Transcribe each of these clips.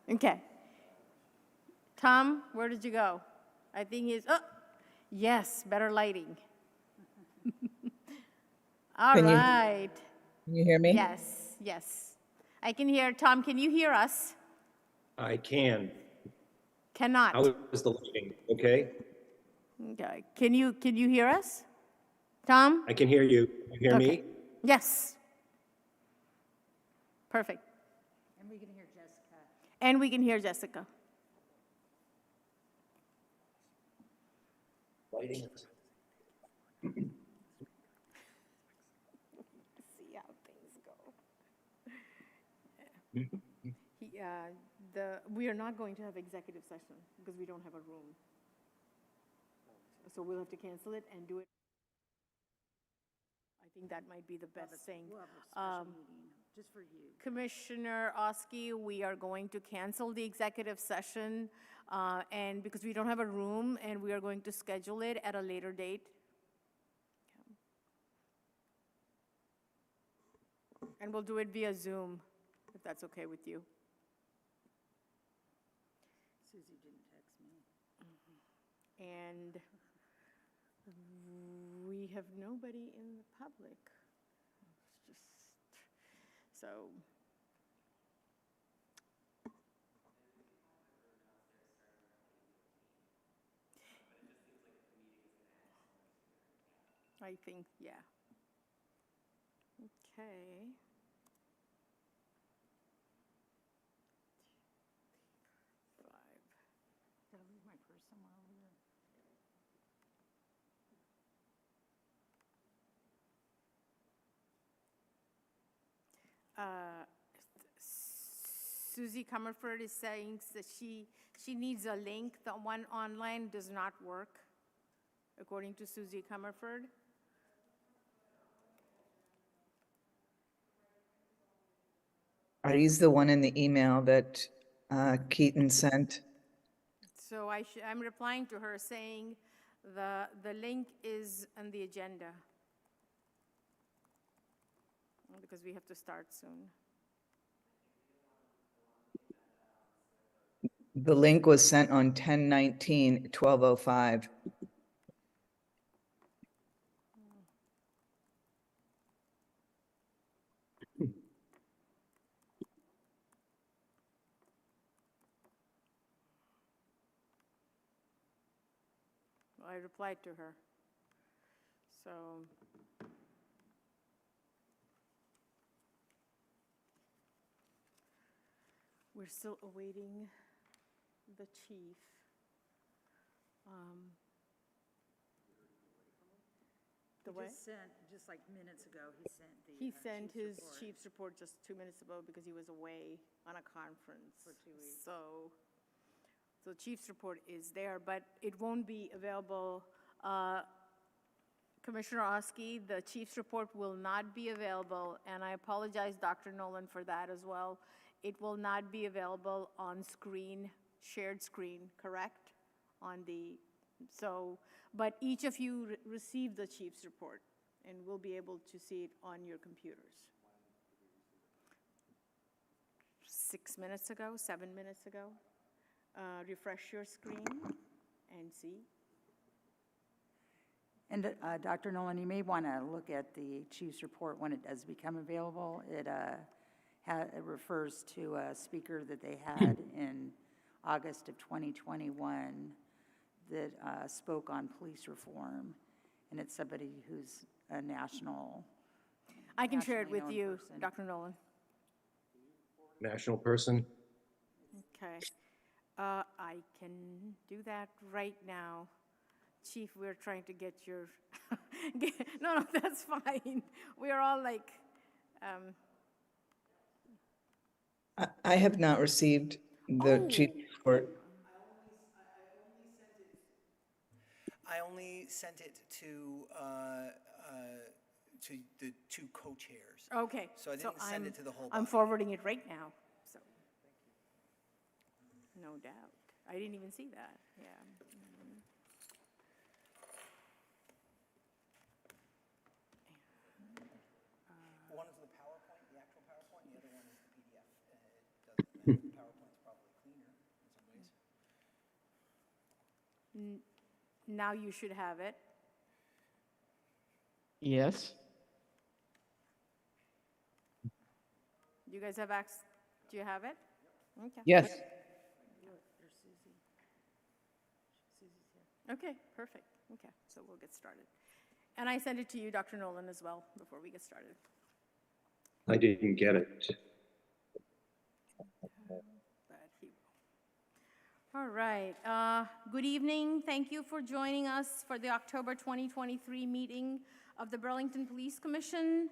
Okay. Tom, where did you go? I think he's, oh, yes, better lighting. All Can right. you hear me? Yes, yes. I can hear. Tom, can you hear us? I can. Cannot. How is the lighting? Okay? Okay. Can you hear us? Tom? I can hear you. Can you hear Okay. me? Yes. Perfect. And we can hear Jessica. And we can hear Jessica. Lighting. See how things go. We are not going to have executive session because we don't have a room. So we'll have to cancel it and do it. I think that might be the best thing. We'll have a special meeting, just for you. Commissioner Oski, we are going to cancel the executive session, and because we don't have a room, and we are going to schedule it at a later date. And we'll do it via Zoom, if that's okay with you. Susie didn't text me. And we have nobody in the public. It's just, so. I think, yeah. Okay. Did I leave my purse somewhere over here? Susie Comerford is saying that she needs a link. The one online does not work, according to Susie Comerford. Are these the one in the email that Keaton sent? So I'm replying to her saying the link is on the agenda because we have to start soon. The link was sent on 10/19, 12:05. I replied to her. So we're still awaiting the chief. The what? Just like minutes ago, he sent the. He sent his report. chief's report just 2 minutes ago because he was away on a conference. For 2 weeks. So chief's report is there, but it won't be available. Commissioner Oski, the chief's report will not be available, and I apologize, Dr. Nolan, for that as well. It will not be available on screen, shared screen, correct? But each of you received the chief's report and will be able to see it on your computers. 6 minutes ago, 7 minutes ago. Refresh your screen and see. And Dr. Nolan, you may want to look at the chief's report when it does become available. It refers to a speaker that they had in August of 2021 that spoke on police reform, and it's somebody who's a national. I can share it with nationally you, known person. Dr. Nolan. National person? Okay. I can do that right now. Chief, we're trying to get your, no, that's fine. We're all like, I have not received the chief report. I only sent it to the two co-chairs. okay. So I didn't send it to the whole I'm body. forwarding it right now, so. No doubt. I didn't even see that, yeah. One is the PowerPoint, the actual PowerPoint, the other one is the PDF. It doesn't matter. The PowerPoint's probably now you should have it. Yes. You guys have access, do you have it? Okay. Yes. Okay, perfect. Okay, so we'll get started. And I sent it to you, Dr. Nolan, as well, before we get started. I didn't get it. But he will. All right. Good evening. Thank you for joining us for the October 2023 meeting of the Burlington Police Commission.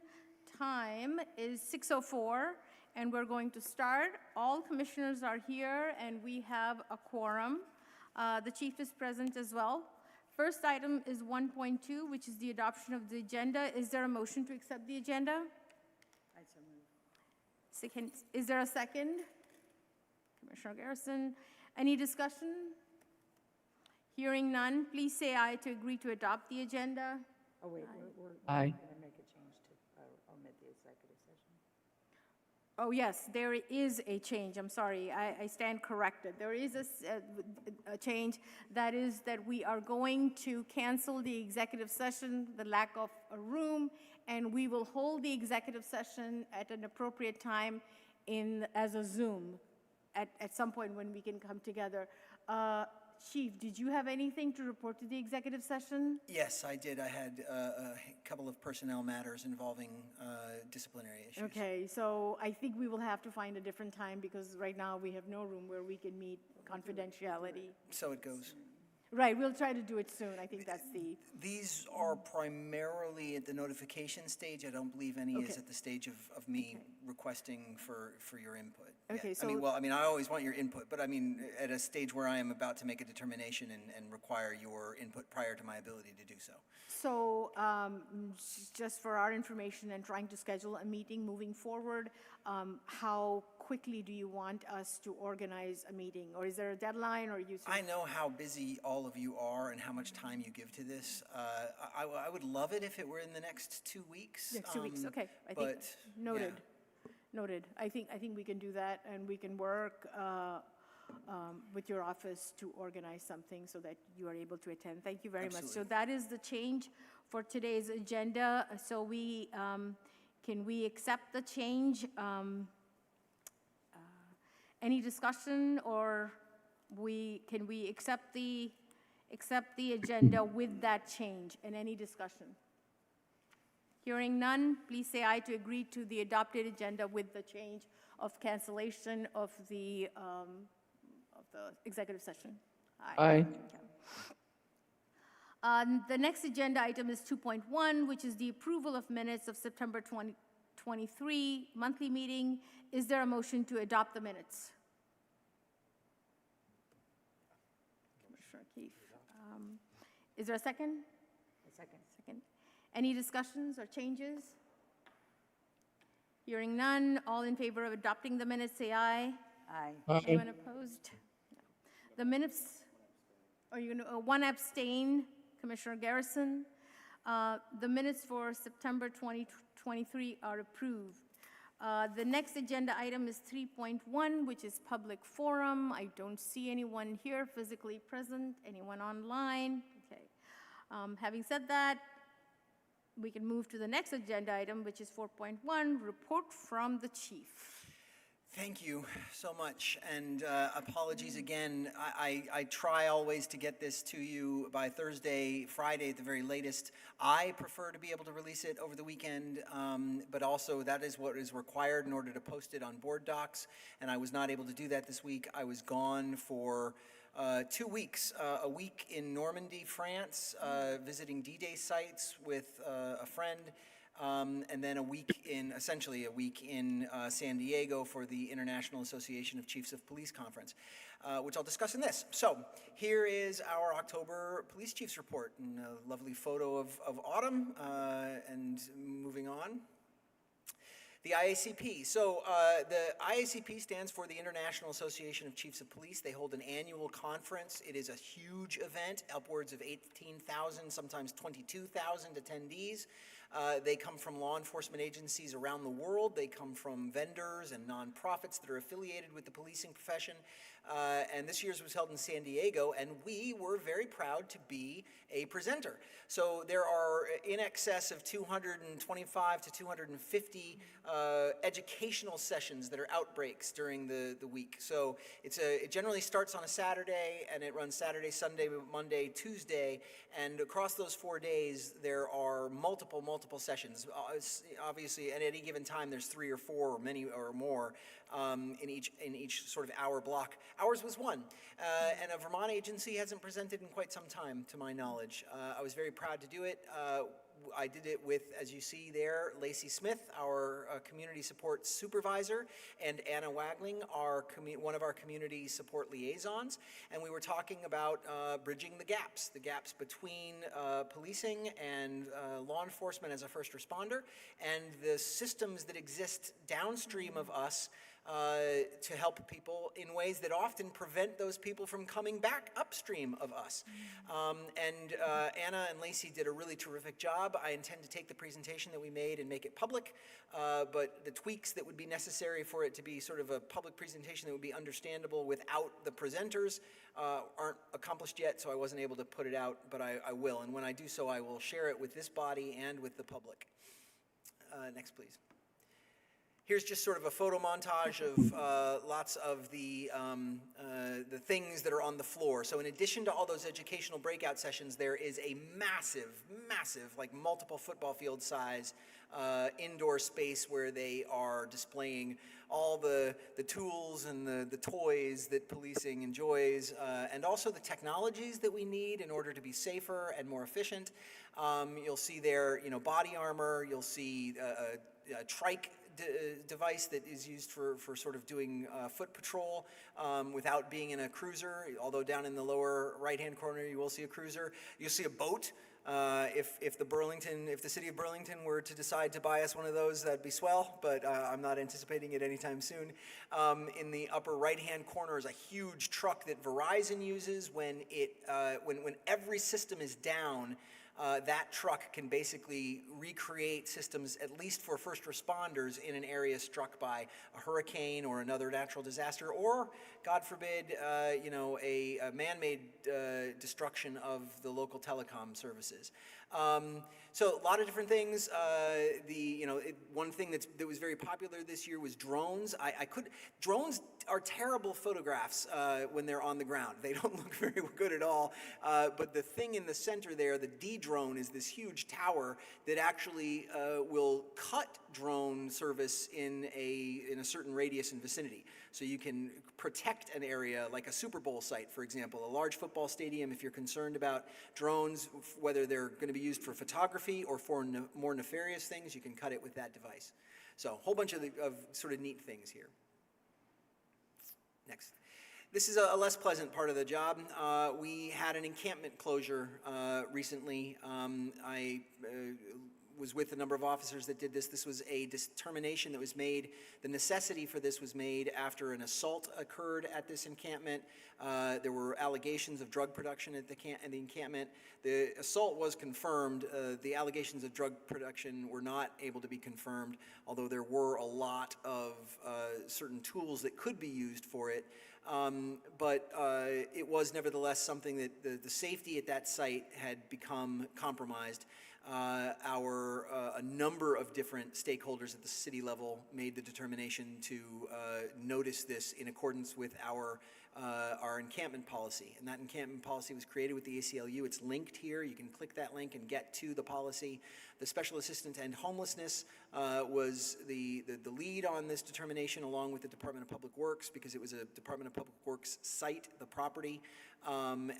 Time is 6:04, and we're going to start. All commissioners are here, and we have a quorum. The chief is present as well. First item is 1.2, which is the adoption of the agenda. Is there a motion to accept the agenda? I so move. Second, is there a second? Commissioner Garrison. Any discussion? Hearing none, please say aye to agree to adopt the agenda. Oh, wait, we're Aye. going to make a change to omit the executive session. Oh, yes, there is a change. I'm sorry, I stand corrected. There is a change. That is that we are going to cancel the executive session, the lack of a room, and we will hold the executive session at an appropriate time as a Zoom at some point when we can come together. Chief, did you have anything to report to the executive session? Yes, I did. I had a couple of personnel matters involving disciplinary issues. Okay, so I think we will have to find a different time because right now we have no room where we can meet confidentiality. So it goes. Right, we'll try to do it soon. I think that's the, These are primarily at the notification stage. I don't believe any is Okay. at the stage of me requesting for your input. Okay, yet. so- I mean, I always want your input, but I mean, at a stage where I am about to make a determination and require your input prior to my ability to do so. so just for our information and trying to schedule a meeting moving forward, how quickly do you want us to organize a meeting? Or is there a deadline or you? I know how busy all of you are and how much time you give to this. I would love it if it were in the next 2 weeks. Next 2 weeks, okay. I think, But, noted, yeah. noted. I think we can do that, and we can work with your office to organize something so that you are able to attend. Thank you very much. So Absolutely. that is the change for today's agenda. So can we accept the change? Any discussion, or can we accept the agenda with that change, and any discussion? Hearing none, please say aye to agree to the adopted agenda with the change of cancellation of the executive session. Aye. Okay. The next agenda item is 2.1, which is the approval of minutes of September 2023 monthly meeting. Is there a motion to adopt the minutes? Commissioner Keefe. Is there a second? A second. Second. Any discussions or changes? Hearing none, all in favor of adopting the minutes, say aye. Aye. Aye. Anyone opposed? No. The minutes, are you going to, one abstain, Commissioner Garrison. The minutes for September 2023 are approved. The next agenda item is 3.1, which is public forum. I don't see anyone here physically present, anyone online. Okay. Having said that, we can move to the next agenda item, which is 4.1, report from the chief. Thank you so much, and apologies again. I try always to get this to you by Thursday, Friday at the very latest. I prefer to be able to release it over the weekend, but also that is what is required in order to post it on board docs, and I was not able to do that this week. I was gone for 2 weeks, a week in Normandy, France, visiting D-Day sites with a friend, and then essentially a week in San Diego for the International Association of Chiefs of Police Conference, which I'll discuss in this. So here is our October Police Chiefs report, and a lovely photo of Autumn, and moving on. The IACP. So the IACP stands for the International Association of Chiefs of Police. They hold an annual conference. It is a huge event, upwards of 18,000, sometimes 22,000 attendees. They come from law enforcement agencies around the world. They come from vendors and nonprofits that are affiliated with the policing profession. And this year's was held in San Diego, and we were very proud to be a presenter. So there are in excess of 225 to 250 educational sessions that are outbreaks during the week. So it generally starts on a Saturday, and it runs Saturday, Sunday, Monday, Tuesday, and across those 4 days there are multiple sessions. Obviously, at any given time there's 3 or 4 or many or more in each sort of hour block. Ours was one, and a Vermont agency hasn't presented in quite some time, to my knowledge. I was very proud to do it. I did it with, as you see there, Lacey Smith, our community support supervisor, and Anna Wagling, one of our community support liaisons, and we were talking about bridging the gaps between policing and law enforcement as a first responder, and the systems that exist downstream of us to help people in ways that often prevent those people from coming back upstream of us. Anna and Lacey did a really terrific job. I intend to take the presentation that we made and make it public, but the tweaks that would be necessary for it to be sort of a public presentation that would be understandable without the presenters aren't accomplished yet, so I wasn't able to put it out, but I will. And when I do so, I will share it with this body and with the public. Next, please. Here's just sort of a photo montage of lots of the things that are on the floor. So in addition to all those educational breakout sessions, there is a massive, like multiple football field size indoor space where they are displaying all the tools and the toys that policing enjoys, and also the technologies that we need in order to be safer and more efficient. You'll see there, body armor. You'll see a trike device that is used for sort of doing foot patrol without being in a cruiser, although down in the lower right-hand corner you will see a cruiser. You'll see a boat. If the city of Burlington were to decide to buy us one of those, that'd be swell, but I'm not anticipating it anytime soon. In the upper right-hand corner is a huge truck that Verizon uses when every system is down. That truck can basically recreate systems, at least for first responders, in an area struck by a hurricane or another natural disaster, or, God forbid, a man-made destruction of the local telecom services. So a lot of different things. One thing that was very popular this year was drones. Drones are terrible photographs when they're on the ground. They don't look very good at all. But the thing in the center there, the D drone, is this huge tower that actually will cut drone service in a certain radius and vicinity. So you can protect an area like a Super Bowl site, for example, a large football stadium. If you're concerned about drones, whether they're going to be used for photography or for more nefarious things, you can cut it with that device. So a whole bunch of sort of neat things here. Next. This is a less pleasant part of the job. We had an encampment closure recently. I was with a number of officers that did this. This was a determination that was made. The necessity for this was made after an assault occurred at this encampment. There were allegations of drug production at the encampment. The assault was confirmed. The allegations of drug production were not able to be confirmed, although there were a lot of certain tools that could be used for it. But it was nevertheless something that the safety at that site had become compromised. A number of different stakeholders at the city level made the determination to notice this in accordance with our encampment policy. And that encampment policy was created with the ACLU. It's linked here. You can click that link and get to the policy. The Special Assistant to End Homelessness was the lead on this determination, along with the Department of Public Works, because it was a Department of Public Works site, the property,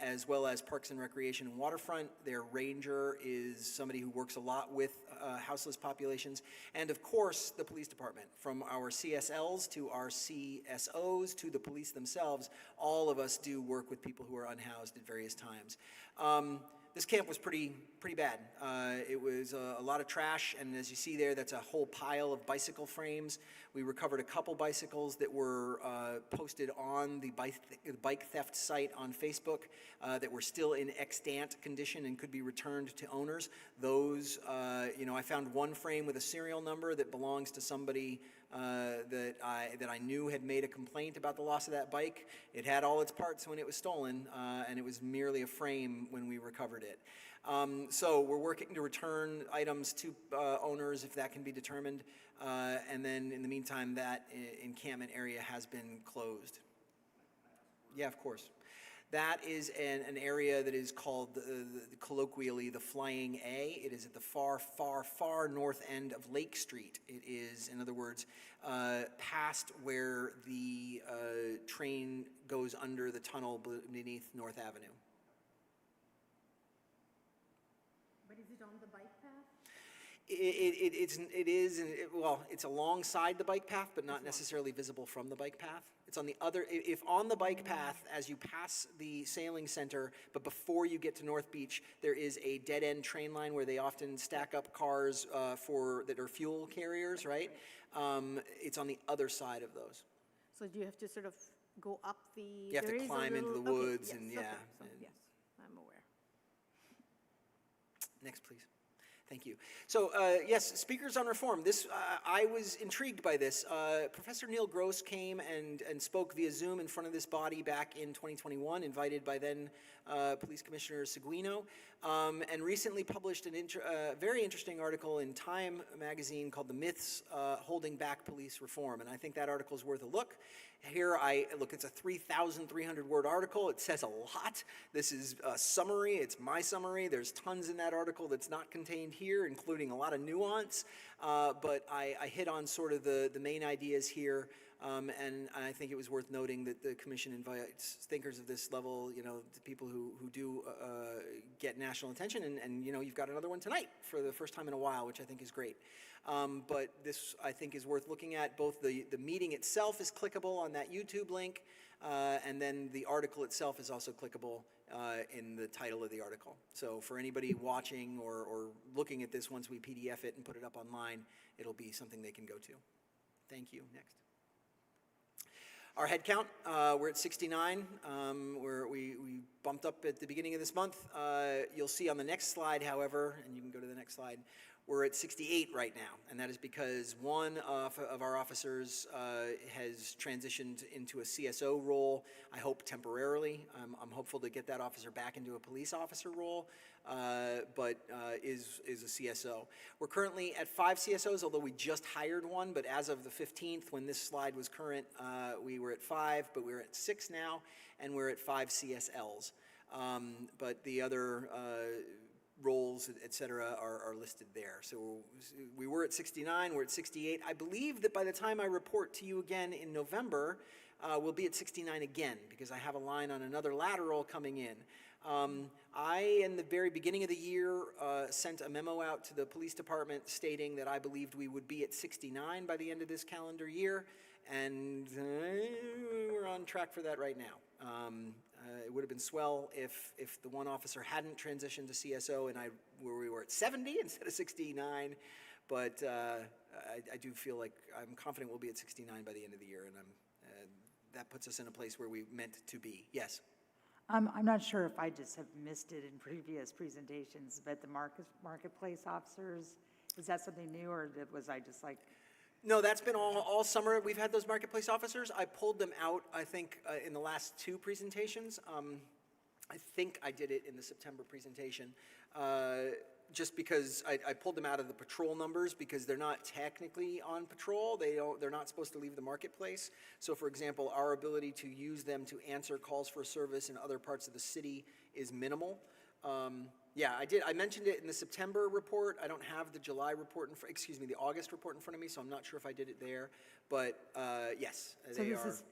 as well as Parks and Recreation and Waterfront. Their ranger is somebody who works a lot with houseless populations. And of course, the police department, from our CSLs to our CSOs to the police themselves, all of us do work with people who are unhoused at various times. This camp was pretty pretty bad. It was a lot of trash, and as you see there, that's a whole pile of bicycle frames. We recovered a couple bicycles that were posted on the bike theft site on Facebook that were still in extant condition and could be returned to owners. Those, I found one frame with a serial number that belongs to somebody that I knew had made a complaint about the loss of that bike. It had all its parts when it was stolen, and it was merely a frame when we recovered it. So we're working to return items to owners if that can be determined, and then in the meantime, that encampment area has been closed. Yeah, of course. That is an area that is called, colloquially, the Flying A. It is at the far, far, far north end of Lake Street. It is, in other words, past where the train goes under the tunnel beneath North Avenue. But is it on the bike path? It's alongside the bike path, but not necessarily visible from the bike path. It's on the other, if on the bike path, as you pass the sailing center, but before you get to North Beach, there is a dead-end train line where they often stack up cars that are fuel carriers, right? It's on the other side of those. So do you have to sort of go up the? You have to climb into the woods yes, and, okay, yeah. so, yes, I'm aware. Next, please. Thank you. So, yes, speakers on reform. This, I was intrigued by this. Professor Neil Gross came and spoke via Zoom in front of this body back in 2021, invited by then Police Commissioner Seguino, and recently published a very interesting article in Time magazine called The Myths Holding Back Police Reform, and I think that article is worth a look. Here, it's a 3,300 word article. It says a lot. This is a summary. It's my summary. There's tons in that article that's not contained here, including a lot of nuance. But I hit on sort of the main ideas here. And I think it was worth noting that the commission invites thinkers of this level, the people who do get national attention. And you've got another one tonight for the first time in a while, which I think is great. But this, I think, is worth looking at. Both the meeting itself is clickable on that YouTube link, and then the article itself is also clickable in the title of the article. So for anybody watching or looking at this, once we PDF it and put it up online, it'll be something they can go to. Thank you. Next. Our head count, we're at 69. We bumped up at the beginning of this month. You'll see on the next slide, however, and you can go to the next slide, we're at 68 right now, and that is because one of our officers has transitioned into a CSO role, I hope temporarily. I'm hopeful to get that officer back into a police officer role, but is a CSO. We're currently at 5 CSOs, although we just hired one, but as of the 15th, when this slide was current, we were at 5, but we're at 6 now, and we're at 5 CSLs. But the other roles, et cetera, are listed there. So we were at 69, we're at 68. I believe that by the time I report to you again in November, we'll be at 69 again, because I have a line on another lateral coming in. I, in the very beginning of the year, sent a memo out to the police department stating that I believed we would be at 69 by the end of this calendar year, and we're on track for that right now. It would have been swell if the one officer hadn't transitioned to CSO and we were at 70 instead of 69, but I do feel like I'm confident we'll be at 69 by the end of the year, and that puts us in a place where we meant to be. Yes? I'm not sure if I just have missed it in previous presentations, but the marketplace officers, is that something new, or was I just like... No, that's been all summer. We've had those marketplace officers. I pulled them out, I think, in the last 2 presentations. I think I did it in the September presentation, just because I pulled them out of the patrol numbers because they're not technically on patrol. They're not supposed to leave the marketplace. So, for example, our ability to use them to answer calls for service in other parts of the city is minimal. Yeah, I did. I mentioned it in the September report. I don't have the July report, the August report in front of me, so I'm not sure if I did it there. But yes,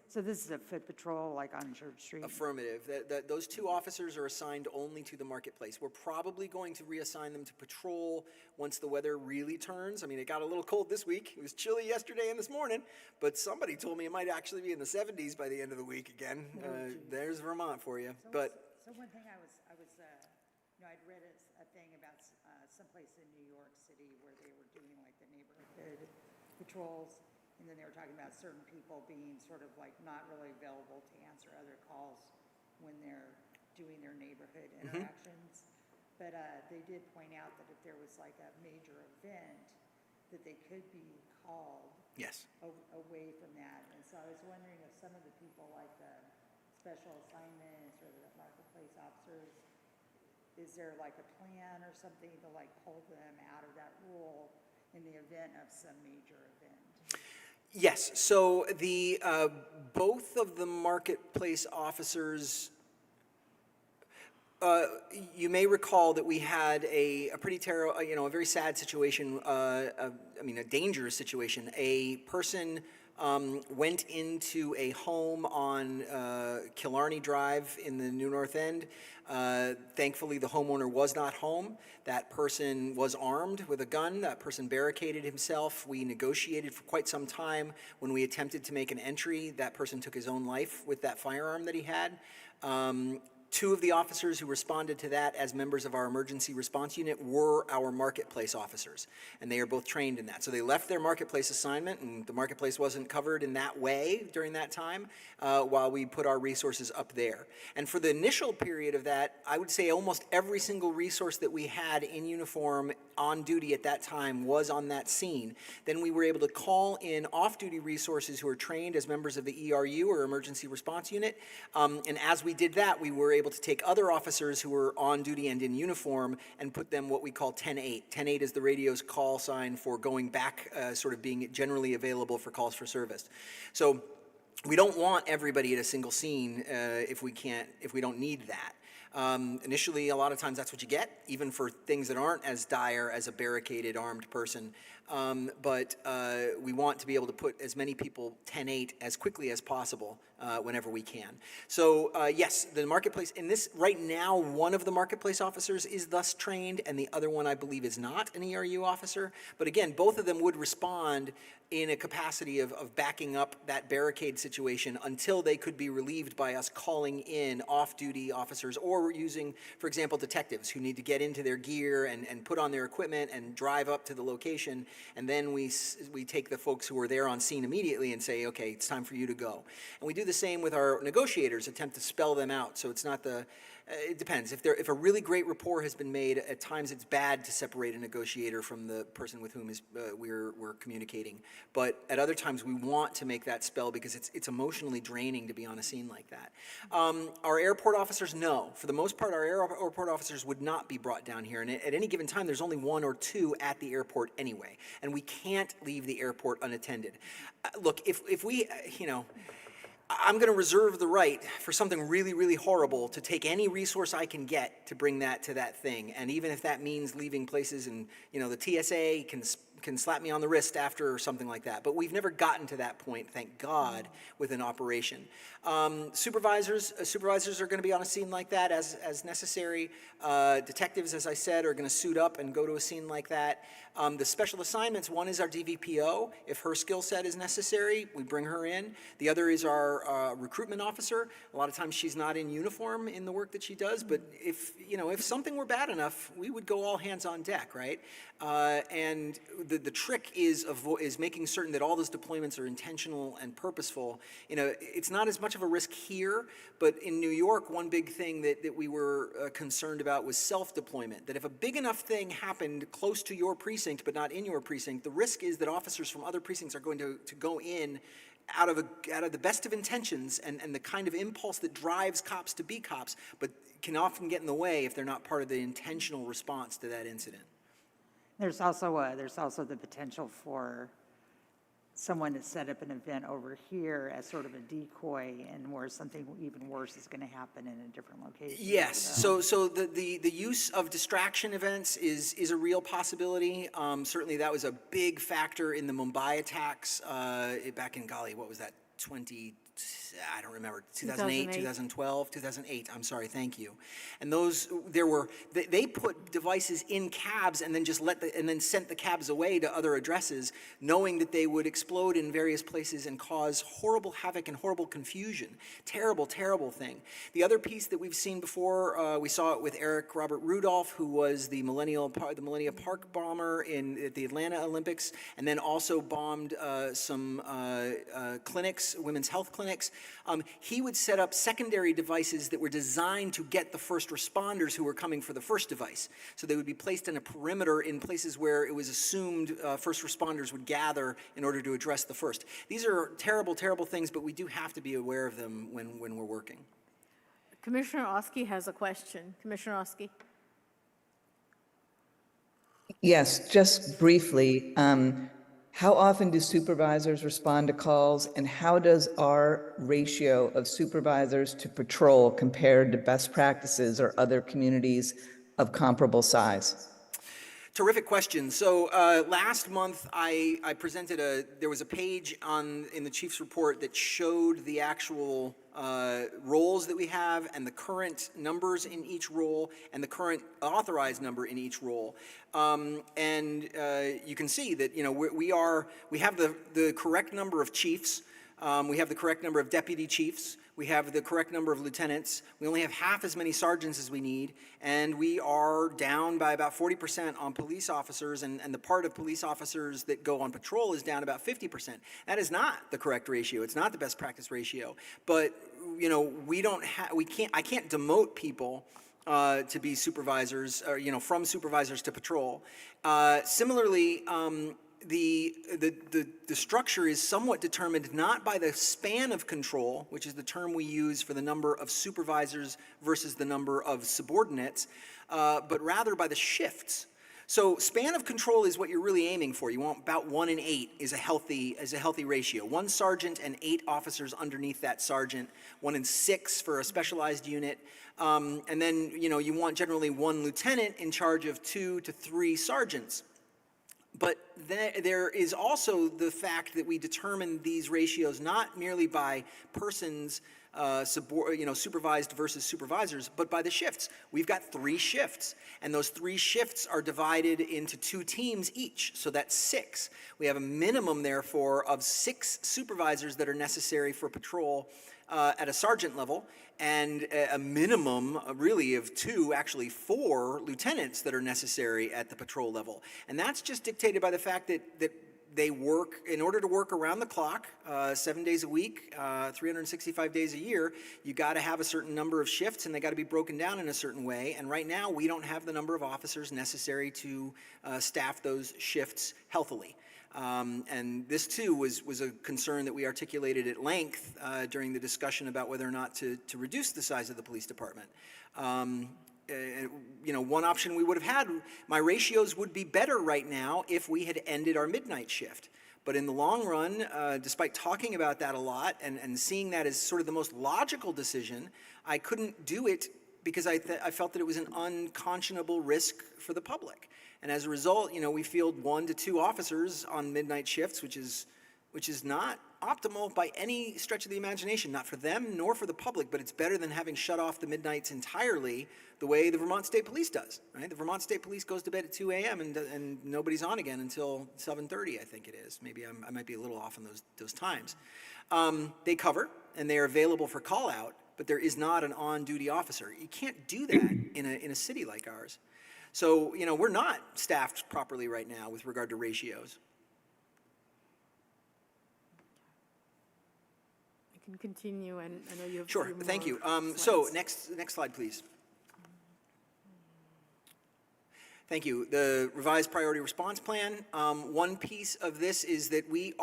So this is a foot patrol, like on Church Street? Affirmative. Those 2 officers are assigned only to the marketplace. We're probably going to reassign them to patrol once the weather really turns. I mean, it got a little cold this week. It was chilly yesterday and this morning, but somebody told me it might actually be in the 70s by the end of the week again. There's Vermont for you. So one thing I was I'd read a thing about someplace in New York City where they were doing like the neighborhood patrols, and then they were talking about certain people being sort of like not really available to answer other calls when they're doing their neighborhood interactions. But they did point out that if there was like a major event, that they could be called Yes. away from that. And so I was wondering if some of the people like the special assignments or the marketplace officers, is there like a plan or something to like pull them out of that rule in the event of some major event? Yes, so the, both of the marketplace officers, you may recall that we had a pretty terrible, a very sad situation, a dangerous situation. A person went into a home on Killarney Drive in the New North End. Thankfully, the homeowner was not home. That person was armed with a gun. That person barricaded himself. We negotiated for quite some time. When we attempted to make an entry, that person took his own life with that firearm that he had. Two of the officers who responded to that as members of our emergency response unit were our marketplace officers, and they are both trained in that. So they left their marketplace assignment, and the marketplace wasn't covered in that way during that time while we put our resources up there. And for the initial period of that, I would say almost every single resource that we had in uniform on duty at that time was on that scene. Then we were able to call in off-duty resources who are trained as members of the ERU, or Emergency Response Unit, and as we did that, we were able to take other officers who were on duty and in uniform and put them what we call 10-8. 10-8 is the radio's call sign for going back, sort of being generally available for calls for service. So we don't want everybody at a single scene if we don't need that. Initially, a lot of times that's what you get, even for things that aren't as dire as a barricaded armed person. But we want to be able to put as many people 10-8 as quickly as possible whenever we can. So yes, the marketplace, in this, right now, one of the marketplace officers is thus trained, and the other one, I believe, is not an ERU officer. But again, both of them would respond in a capacity of backing up that barricade situation until they could be relieved by us calling in off-duty officers, or using, for example, detectives who need to get into their gear and put on their equipment and drive up to the location, and then we take the folks who are there on scene immediately and say, okay, it's time for you to go. And we do the same with our negotiators, attempt to spell them out, so it's not the, it depends. If a really great rapport has been made, at times it's bad to separate a negotiator from the person with whom we're communicating. But at other times, we want to make that spell because it's emotionally draining to be on a scene like that. Our airport officers, no. For the most part, our airport officers would not be brought down here. And at any given time, there's only one or two at the airport anyway. And we can't leave the airport unattended. Look, if we, I'm going to reserve the right for something really, really horrible to take any resource I can get to bring that to that thing. And even if that means leaving places, and the TSA can slap me on the wrist after or something like that. But we've never gotten to that point, thank God, with an operation. Supervisors are going to be on a scene like that as necessary. Detectives, as I said, are going to suit up and go to a scene like that. The special assignments, one is our DVPO. If her skill set is necessary, we bring her in. The other is our recruitment officer. A lot of times she's not in uniform in the work that she does, but if something were bad enough, we would go all hands on deck, right? And the trick is making certain that all those deployments are intentional and purposeful. It's not as much of a risk here, but in New York, one big thing that we were concerned about was self-deployment. That if a big enough thing happened close to your precinct but not in your precinct, the risk is that officers from other precincts are going to go in out of the best of intentions and the kind of impulse that drives cops to be cops, but can often get in the way if they're not part of the intentional response to that incident. There's also the potential for someone to set up an event over here as sort of a decoy, and where something even worse is going to happen in a different location. Yes, so the use of distraction events is a real possibility. Certainly that was a big factor in the Mumbai attacks back in, golly, what was that, I don't remember, 2008, 2008. 2012, 2008, I'm sorry, thank you. And they put devices in cabs and then just and then sent the cabs away to other addresses, knowing that they would explode in various places and cause horrible havoc and horrible confusion. Terrible, terrible thing. The other piece that we've seen before, we saw it with Eric Robert Rudolph, who was the Millennia Park bomber at the Atlanta Olympics, and then also bombed some clinics, women's health clinics. He would set up secondary devices that were designed to get the first responders who were coming for the first device. So they would be placed in a perimeter in places where it was assumed first responders would gather in order to address the first. These are terrible, terrible things, but we do have to be aware of them when we're working. Commissioner Oski has a question. Commissioner Oski? Yes, just briefly, how often do supervisors respond to calls, and how does our ratio of supervisors to patrol compare to best practices or other communities of comparable size? Terrific question. So last month I presented there was a page in the chief's report that showed the actual roles that we have and the current numbers in each role and the current authorized number in each role. And you can see that, we have the correct number of chiefs. We have the correct number of deputy chiefs. We have the correct number of lieutenants. We only have half as many sergeants as we need, and we are down by about 40% on police officers, and the part of police officers that go on patrol is down about 50%. That is not the correct ratio. It's not the best practice ratio. But I can't demote people to be supervisors, or from supervisors to patrol. Similarly. The structure is somewhat determined not by the span of control, which is the term we use for the number of supervisors versus the number of subordinates, but rather by the shifts. So span of control is what you're really aiming for. You want about 1 in 8 is a healthy ratio. 1 sergeant and 8 officers underneath that sergeant. 1 in 6 for a specialized unit. And then you want generally 1 lieutenant in charge of 2 to 3 sergeants. But there is also the fact that we determine these ratios not merely by persons, supervised versus supervisors, but by the shifts. We've got 3 shifts, and those 3 shifts are divided into 2 teams each, so that's 6. We have a minimum, therefore, of 6 supervisors that are necessary for patrol at a sergeant level, and a minimum, really, of 2, actually 4 lieutenants that are necessary at the patrol level. And that's just dictated by the fact that they work, in order to work around the clock, 7 days a week, 365 days a year, you got to have a certain number of shifts, and they got to be broken down in a certain way. And right now, we don't have the number of officers necessary to staff those shifts healthily. And this, too, was a concern that we articulated at length during the discussion about whether or not to reduce the size of the police department. One option we would have had, my ratios would be better right now if we had ended our midnight shift. But in the long run, despite talking about that a lot and seeing that as sort of the most logical decision, I couldn't do it because I felt that it was an unconscionable risk for the public. And as a result, we field 1 to 2 officers on midnight shifts, which is not optimal by any stretch of the imagination, not for them nor for the public, but it's better than having shut off the midnights entirely the way the Vermont State Police does, right? The Vermont State Police goes to bed at 2 a.m. and nobody's on again until 7:30, I think it is. Maybe I might be a little off on those times. They cover, and they are available for call out, but there is not an on-duty officer. You can't do that in a city like ours. So, we're not staffed properly right now with regard to ratios. You can continue, and I know you have. Sure, a few thank more you. So slides. next slide, please. Thank you. The revised priority response plan. One piece of this is that we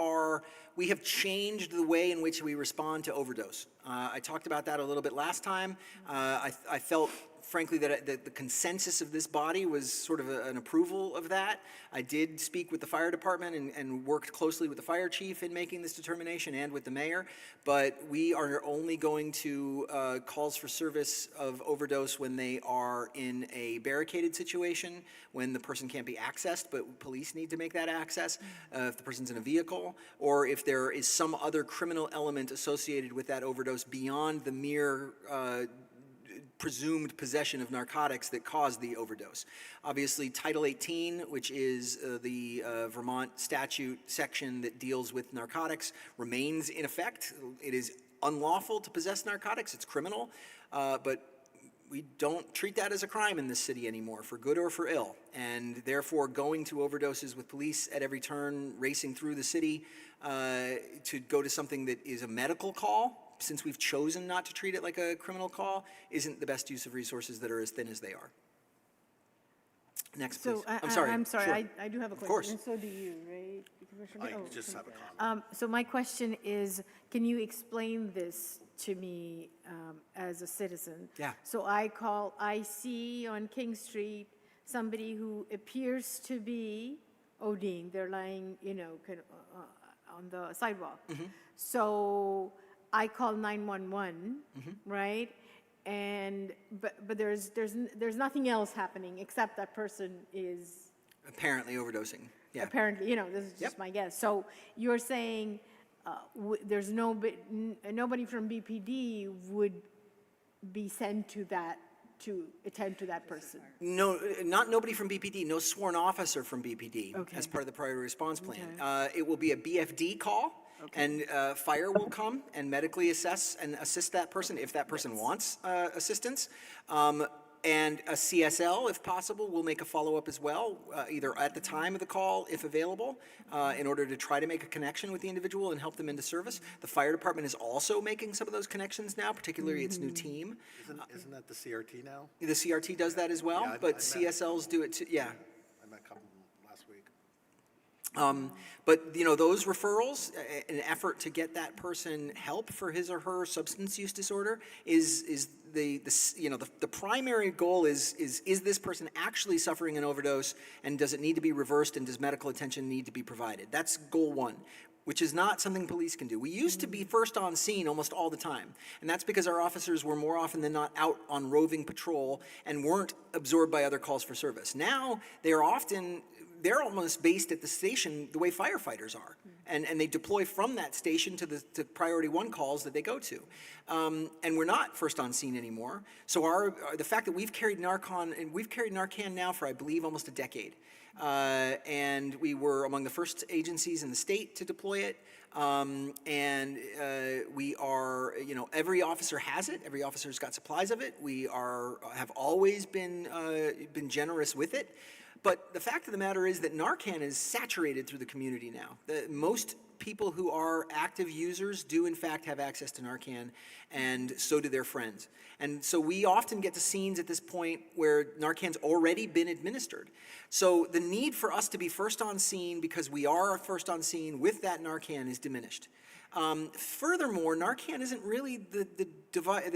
have changed the way in which we respond to overdose. I talked about that a little bit last time. I felt frankly, that the consensus of this body was sort of an approval of that. I did speak with the fire department and worked closely with the fire chief in making this determination and with the mayor, but we are only going to calls for service of overdose when they are in a barricaded situation, when the person can't be accessed, but police need to make that access, if the person's in a vehicle, or if there is some other criminal element associated with that overdose beyond the mere presumed possession of narcotics that caused the overdose. Obviously, Title 18, which is the Vermont statute section that deals with narcotics, remains in effect. It is unlawful to possess narcotics. It's criminal, but we don't treat that as a crime in this city anymore, for good or for ill. And therefore, going to overdoses with police at every turn, racing through the city to go to something that is a medical call, since we've chosen not to treat it like a criminal call, isn't the best use of resources that are as thin as they are. Next, please. So I'm sorry. I'm sorry, Sure. I do have a question. course. And so do you, right? Commissioner? I just have a comment. So my question is, can you explain this to me as a citizen? Yeah. So I see on King Street somebody who appears to be ODing. They're lying, kind of, on the sidewalk. Mm-hmm. So I call 911, right? And but there's nothing else happening except that person is Apparently overdosing. Yeah. apparently, this is just Yep. my guess. So you're saying there's nobody from BPD would be sent to attend to that person? No, not nobody from BPD, no sworn officer from BPD Okay. as part of the priority response plan. Okay. It will be a BFD call, and fire will come and medically assess and assist that person if that person wants assistance. And a CSL, if possible, will make a follow-up as well, either at the time of the call, if available, in order to try to make a connection with the individual and help them into service. The fire department is also making some of those connections now, particularly its new team. Isn't that the CRT now? The CRT does that as well, Yeah, I but met- CSLs do it too, yeah. I met a couple last week. But, those referrals, an effort to get that person help for his or her substance use disorder is the primary goal is this person actually suffering an overdose, and does it need to be reversed, and does medical attention need to be provided? That's goal one, which is not something police can do. We used to be first on scene almost all the time, and that's because our officers were more often than not out on roving patrol and weren't absorbed by other calls for service. Now, they're almost based at the station the way firefighters are, and they deploy from that station to the priority one calls that they go to. And we're not first on scene anymore. So the fact that we've carried Narcan now for, I believe, almost a decade. And we were among the first agencies in the state to deploy it. We are, every officer has it. Every officer's got supplies of it. We have always been generous with it. But the fact of the matter is that Narcan is saturated through the community now. Most people who are active users do in fact have access to Narcan, and so do their friends. And so we often get to scenes at this point where Narcan's already been administered. So the need for us to be first on scene, because we are first on scene with that Narcan, is diminished. Furthermore, Narcan isn't really the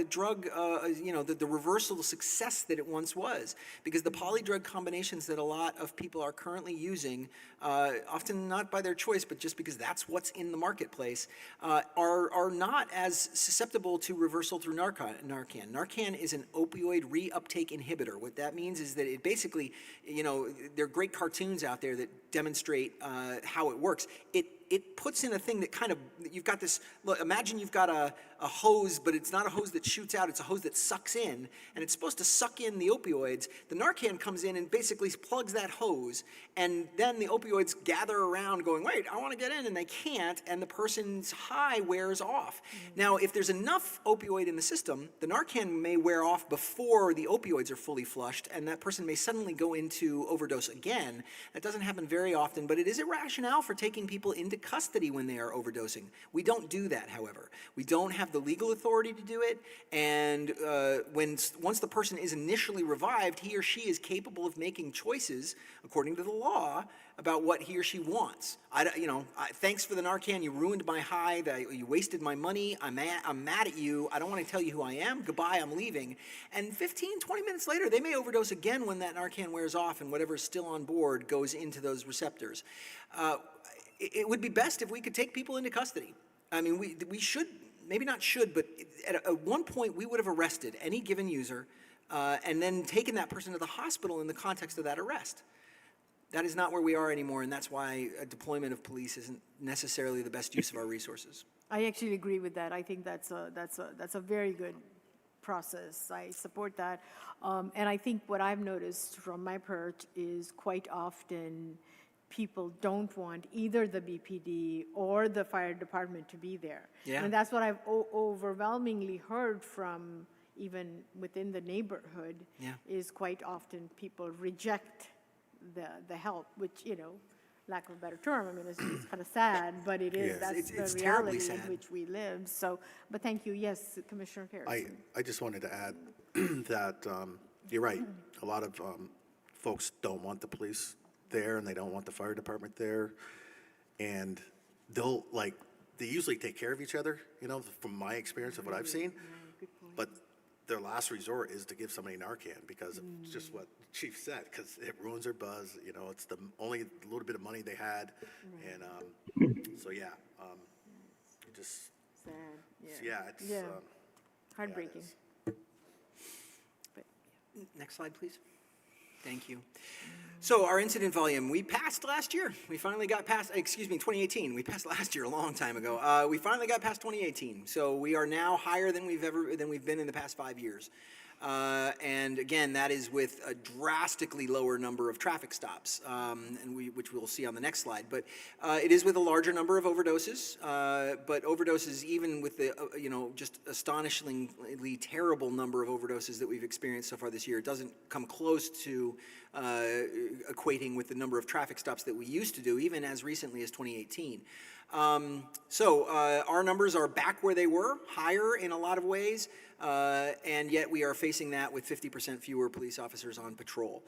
drug, the reversal success that it once was, because the polydrug combinations that a lot of people are currently using, often not by their choice, but just because that's what's in the marketplace, are not as susceptible to reversal through Narcan. Narcan is an opioid reuptake inhibitor. What that means is that it basically, there are great cartoons out there that demonstrate how it works. It puts in a thing that kind of, you've got this, look, imagine you've got a hose, but it's not a hose that shoots out, it's a hose that sucks in, and it's supposed to suck in the opioids. The Narcan comes in and basically plugs that hose, and then the opioids gather around going, wait, I want to get in, and they can't, and the person's high wears off. Now, if there's enough opioid in the system, the Narcan may wear off before the opioids are fully flushed, and that person may suddenly go into overdose again. That doesn't happen very often, but it is a rationale for taking people into custody when they are overdosing. We don't do that, however. We don't have the legal authority to do it, and once the person is initially revived, he or she is capable of making choices, according to the law, about what he or she wants. Thanks for the Narcan, you ruined my high, you wasted my money, I'm mad at you, I don't want to tell you who I am, goodbye, I'm leaving. And 15, 20 minutes later, they may overdose again when that Narcan wears off and whatever is still on board goes into those receptors. It would be best if we could take people into custody. I mean, we should, maybe not should, but at one point we would have arrested any given user and then taken that person to the hospital in the context of that arrest. That is not where we are anymore, and that's why a deployment of police isn't necessarily the best use of our resources. I actually agree with that. I think that's a very good process. I support that. And I think what I've noticed from my perch is quite often people don't want either the BPD or the fire department to be there. Yeah. And that's what I've overwhelmingly heard from even within the neighborhood. Yeah. Is quite often people reject the help, which, lack of a better term, I mean, it's kind of sad, but it is, Yeah. that's It's the terribly reality in sad. which we live. So, but thank you. Yes, Commissioner Harrison. I just wanted to add that you're right. A lot of folks don't want the police there, and they don't want the fire department there. And they usually take care of each other, from my experience of what I've seen. But their last resort is to give somebody Narcan because of just what the chief said, because it ruins their buzz. It's the only little bit of money they had. And so, yeah, it just, Sad. yeah, it's. Yeah. Yeah, it Heartbreaking. is. But Next slide, please. Thank you. So our incident volume, we passed last year. We finally got past, 2018. We passed last year a long time ago. We finally got past 2018. So we are now higher than we've been in the past 5 years. And again, that is with a drastically lower number of traffic stops, which we'll see on the next slide. But it is with a larger number of overdoses. But overdoses, even with the just astonishingly terrible number of overdoses that we've experienced so far this year, it doesn't come close to equating with the number of traffic stops that we used to do, even as recently as 2018. So our numbers are back where they were, higher in a lot of ways, and yet we are facing that with 50% fewer police officers on patrol.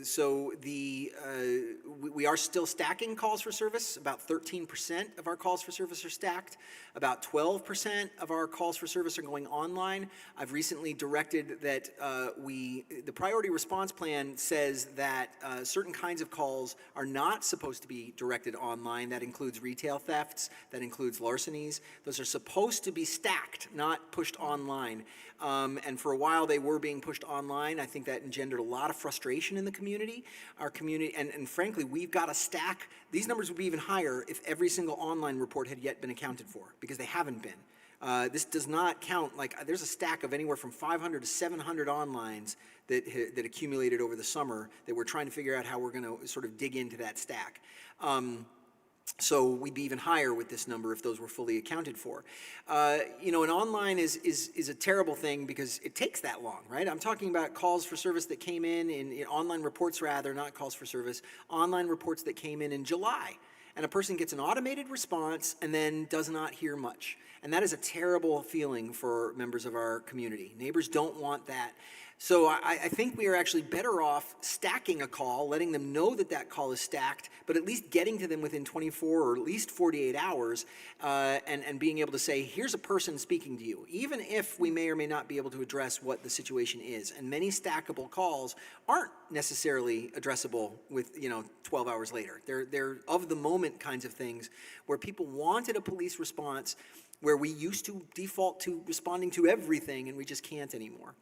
So we are still stacking calls for service. About 13% of our calls for service are stacked. About 12% of our calls for service are going online. I've recently directed that the priority response plan says that certain kinds of calls are not supposed to be directed online. That includes retail thefts, that includes larcenies. Those are supposed to be stacked, not pushed online. And for a while they were being pushed online. I think that engendered a lot of frustration in the community. Our community, and frankly, we've got to stack. These numbers would be even higher if every single online report had yet been accounted for, because they haven't been. This does not count, there's a stack of anywhere from 500 to 700 onlines that accumulated over the summer that we're trying to figure out how we're going to sort of dig into that stack. So we'd be even higher with this number if those were fully accounted for. An online is a terrible thing because it takes that long, right? I'm talking about calls for service that came in online reports rather, not calls for service, online reports that came in July. And a person gets an automated response and then does not hear much. And that is a terrible feeling for members of our community. Neighbors don't want that. So I think we are actually better off stacking a call, letting them know that that call is stacked, but at least getting to them within 24 or at least 48 hours and being able to say, here's a person speaking to you, even if we may or may not be able to address what the situation is. And many stackable calls aren't necessarily addressable with 12 hours later. They're of the moment kinds of things where people wanted a police response, where we used to default to responding to everything and we just can't anymore.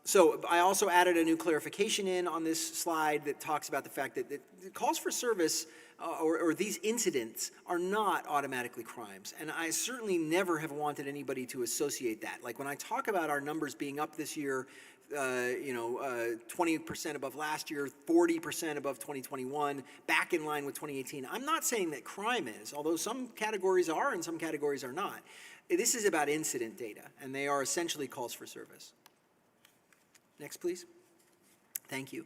So I also added a new clarification in on this slide that talks about the fact that calls for service or these incidents are not automatically crimes. And I certainly never have wanted anybody to associate that. Like when I talk about our numbers being up this year, 20% above last year, 40% above 2021, back in line with 2018. I'm not saying that crime is, although some categories are and some categories are not. This is about incident data, and they are essentially calls for service. Next, please. Thank you.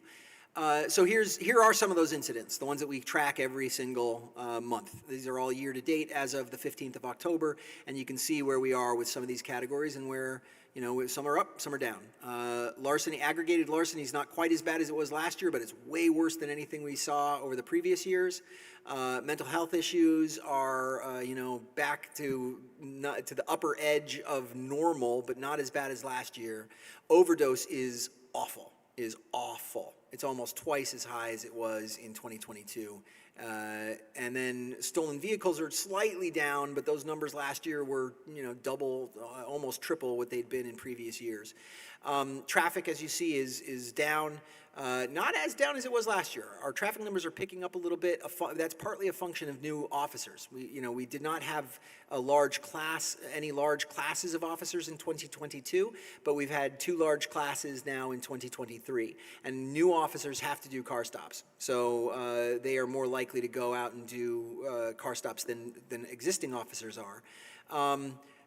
So here are some of those incidents, the ones that we track every single month. These are all year to date as of the 15th of October, and you can see where we are with some of these categories and where, some are up, some are down. Larceny, aggregated larceny is not quite as bad as it was last year, but it's way worse than anything we saw over the previous years. Mental health issues are, back to the upper edge of normal, but not as bad as last year. Overdose is awful. It's almost twice as high as it was in 2022. And then stolen vehicles are slightly down, but those numbers last year were, double, almost triple what they'd been in previous years. Traffic, as you see, is down. Not as down as it was last year. Our traffic numbers are picking up a little bit. That's partly a function of new officers. We did not have any large classes of officers in 2022, but we've had 2 large classes now in 2023. And new officers have to do car stops. So they are more likely to go out and do car stops than existing officers are.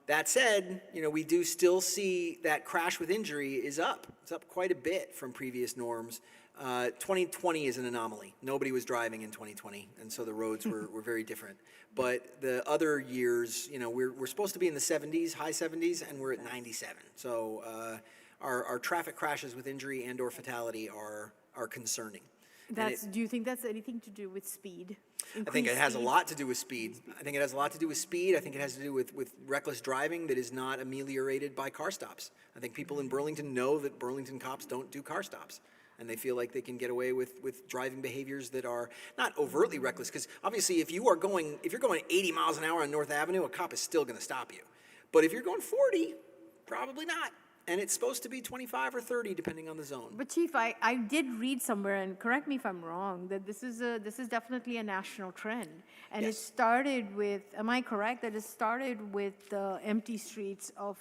That said, we do still see that crash with injury is up. It's up quite a bit from previous norms. 2020 is an anomaly. Nobody was driving in 2020, and so the roads were very different. But the other years, we're supposed to be in the 70s, high 70s, and we're at 97. So our traffic crashes with injury and or fatality are concerning. Do you think that's anything to do with speed? I think it has a lot to do with speed. I think it has to do with reckless driving that is not ameliorated by car stops. I think people in Burlington know that Burlington cops don't do car stops. And they feel like they can get away with driving behaviors that are not overtly reckless. Because obviously if you're going 80 miles an hour on North Avenue, a cop is still going to stop you. But if you're going 40, probably not. And it's supposed to be 25 or 30, depending on the zone. But Chief, I did read somewhere, and correct me if I'm wrong, that this is definitely a national trend. And Yes. it started with, am I correct, that it started with the empty streets of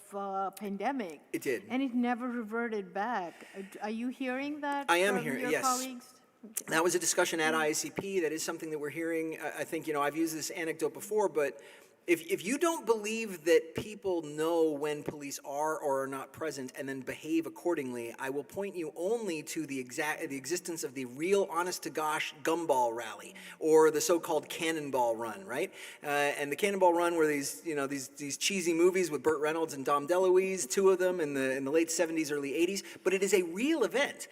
pandemic? It did. And it never reverted back. Are you hearing that I am from hearing- your yes. colleagues? Okay. That was a discussion at ICP. That is something that we're hearing. I think, I've used this anecdote before, but if you don't believe that people know when police are or are not present and then behave accordingly, I will point you only to the existence of the real honest-to-gosh gumball rally, or the so-called cannonball run, right? And the cannonball run were these cheesy movies with Burt Reynolds and Dom DeLuise, 2 of them in the late 70s, early 80s, but it is a real event.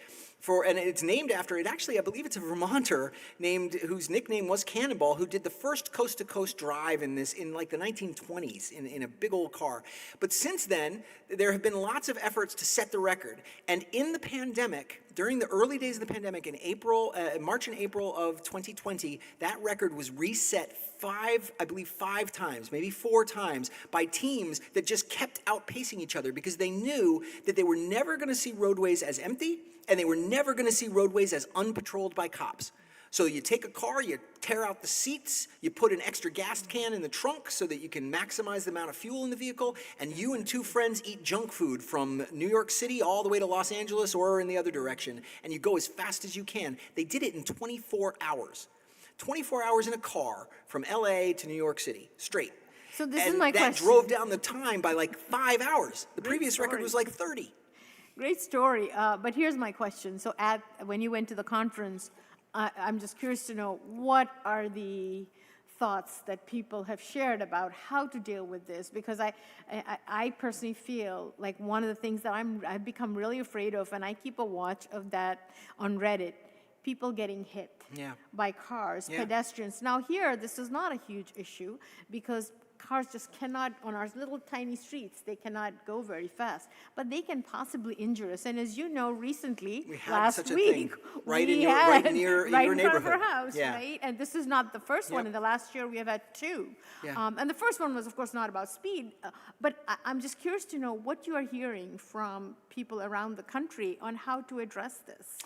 And it's named after it. Actually, I believe it's a Vermonter whose nickname was Cannonball, who did the first coast-to-coast drive in like the 1920s in a big old car. But since then, there have been lots of efforts to set the record. And in the pandemic, during the early days of the pandemic, in March and April of 2020, that record was reset 5 times, maybe 4 times, by teams that just kept outpacing each other because they knew that they were never going to see roadways as empty, and they were never going to see roadways as unpatrolled by cops. So you take a car, you tear out the seats, you put an extra gas can in the trunk so that you can maximize the amount of fuel in the vehicle, and you and 2 friends eat junk food from New York City all the way to Los Angeles or in the other direction, and you go as fast as you can. They did it in 24 hours. 24 hours in a car from LA to New York City, straight. So this is my that question. drove down the time by like 5 hours. The previous record story. was like 30. Great story, but here's my question. So when you went to the conference, I'm just curious to know, what are the thoughts that people have shared about how to deal with this? Because I personally feel like one of the things that I've become really afraid of, and I keep a watch of that on Reddit, people getting hit by cars, pedestrians. Now here, this is not a huge issue because cars just cannot, on our little tiny streets, they cannot go very fast. But they can possibly injure us. And as you know, recently, last week, right we near had your right in front of neighborhood. our house, Yeah. right? And this is not the first one. In the last year, we have had 2. Yeah. And the first one was, of course, not about speed. But I'm just curious to know what you are hearing from people around the country on how to address this.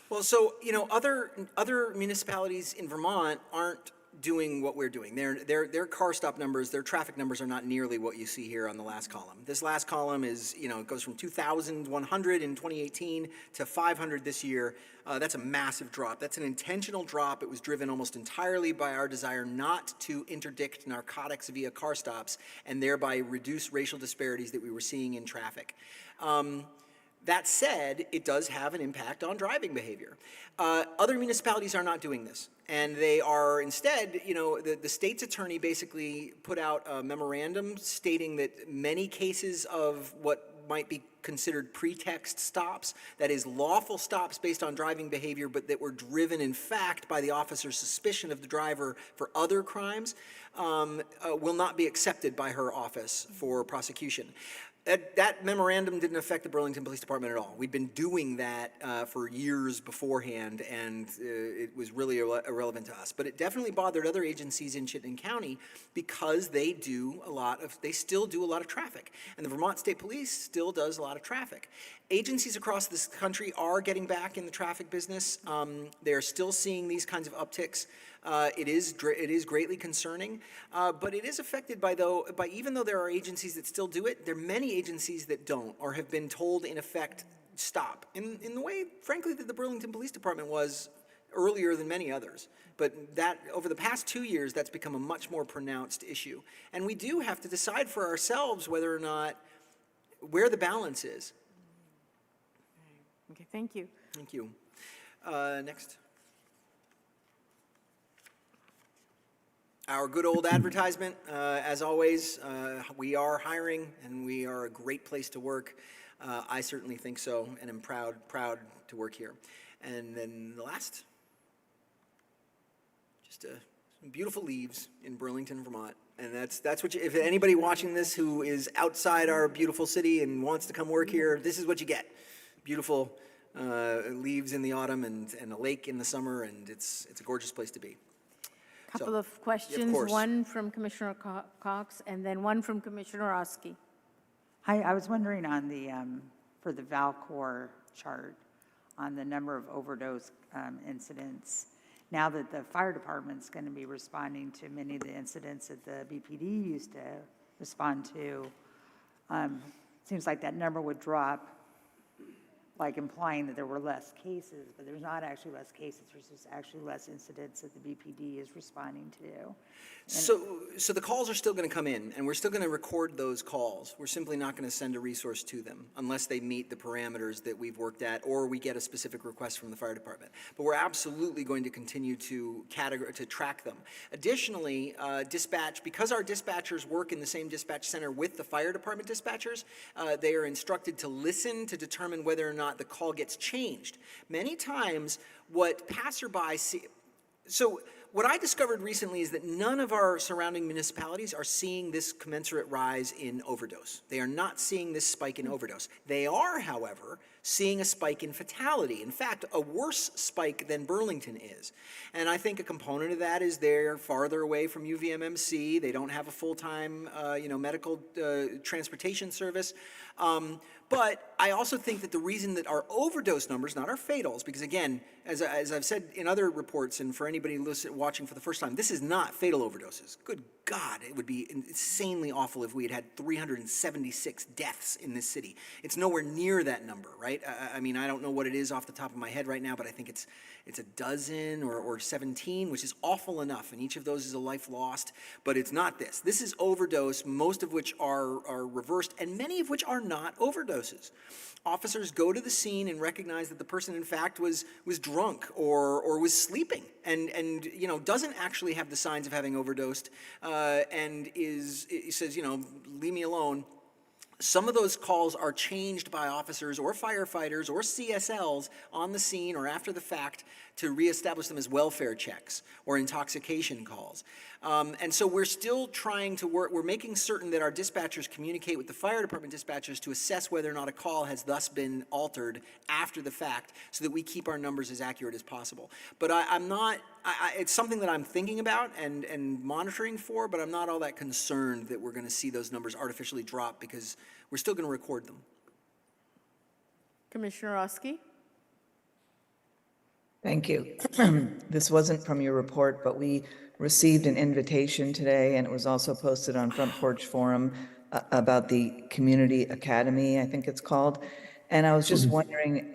Well, so, other municipalities in Vermont aren't doing what we're doing. Their car stop numbers, their traffic numbers are not nearly what you see here on the last column. This last column is, it goes from 2,100 in 2018 to 500 this year. That's a massive drop. That's an intentional drop. It was driven almost entirely by our desire not to interdict narcotics via car stops and thereby reduce racial disparities that we were seeing in traffic. That said, it does have an impact on driving behavior. Other municipalities are not doing this, and they are instead, the state's attorney basically put out a memorandum stating that many cases of what might be considered pretext stops, that is lawful stops based on driving behavior, but that were driven in fact by the officer's suspicion of the driver for other crimes, will not be accepted by her office for prosecution. That memorandum didn't affect the Burlington Police Department at all. We'd been doing that for years beforehand, and it was really irrelevant to us. But it definitely bothered other agencies in Chittenden County because they still do a lot of traffic. And the Vermont State Police still does a lot of traffic. Agencies across this country are getting back in the traffic business. They are still seeing these kinds of upticks. It is greatly concerning, but it is affected by even though there are agencies that still do it, there are many agencies that don't, or have been told in effect, stop, in the way, frankly, that the Burlington Police Department was earlier than many others. But that, over the past 2 years, that's become a much more pronounced issue. And we do have to decide for ourselves whether or not, where the balance is. Okay, thank you. Thank you. Next. Our good old advertisement, as always, we are hiring and we are a great place to work. I certainly think so, and I'm proud to work here. And then the last, just some beautiful leaves in Burlington, Vermont. And that's what if anybody watching this who is outside our beautiful city and wants to come work here, this is what you get. Beautiful leaves in the autumn and a lake in the summer, and it's a gorgeous place to be. Couple of questions, one from Commissioner Cox and then one from Commissioner Oski. Hi, I was wondering on the, for the Valcor chart, on the number of overdose incidents, now that the fire department's going to be responding to many of the incidents that the BPD used to respond to, seems like that number would drop, like implying that there were less cases, but there's not actually less cases, there's just actually less incidents that the BPD is responding to. So the calls are still going to come in, and we're still going to record those calls. We're simply not going to send a resource to them unless they meet the parameters that we've worked at, or we get a specific request from the fire department. But we're absolutely going to continue to track them. Additionally, dispatch, because our dispatchers work in the same dispatch center with the fire department dispatchers, they are instructed to listen to determine whether or not the call gets changed. Many times, what passerby see, so what I discovered recently is that none of our surrounding municipalities are seeing this commensurate rise in overdose. They are not seeing this spike in overdose. They are, however, seeing a spike in fatality. In fact, a worse spike than Burlington is. And I think a component of that is they're farther away from UVMMC. They don't have a full-time, medical transportation service. But I also think that the reason that our overdose numbers, not our fatals, because again, as I've said in other reports, and for anybody watching for the first time, this is not fatal overdoses. Good God, it would be insanely awful if we had had 376 deaths in this city. It's nowhere near that number, right? I mean, I don't know what it is off the top of my head right now, but I think it's a dozen or 17, which is awful enough, and each of those is a life lost, but it's not this. This is overdose, most of which are reversed, and many of which are not overdoses. Officers go to the scene and recognize that the person, in fact, was drunk or was sleeping and doesn't actually have the signs of having overdosed and says, leave me alone. Some of those calls are changed by officers or firefighters or CSLs on the scene or after the fact to reestablish them as welfare checks or intoxication calls. And so we're still trying to work, we're making certain that our dispatchers communicate with the fire department dispatchers to assess whether or not a call has thus been altered after the fact so that we keep our numbers as accurate as possible. But it's something that I'm thinking about and monitoring for, but I'm not all that concerned that we're going to see those numbers artificially drop because we're still going to record them. Commissioner Oski? Thank you. This wasn't from your report, but we received an invitation today, and it was also posted on Front Porch Forum about the Community Academy, I think it's called. And I was just wondering,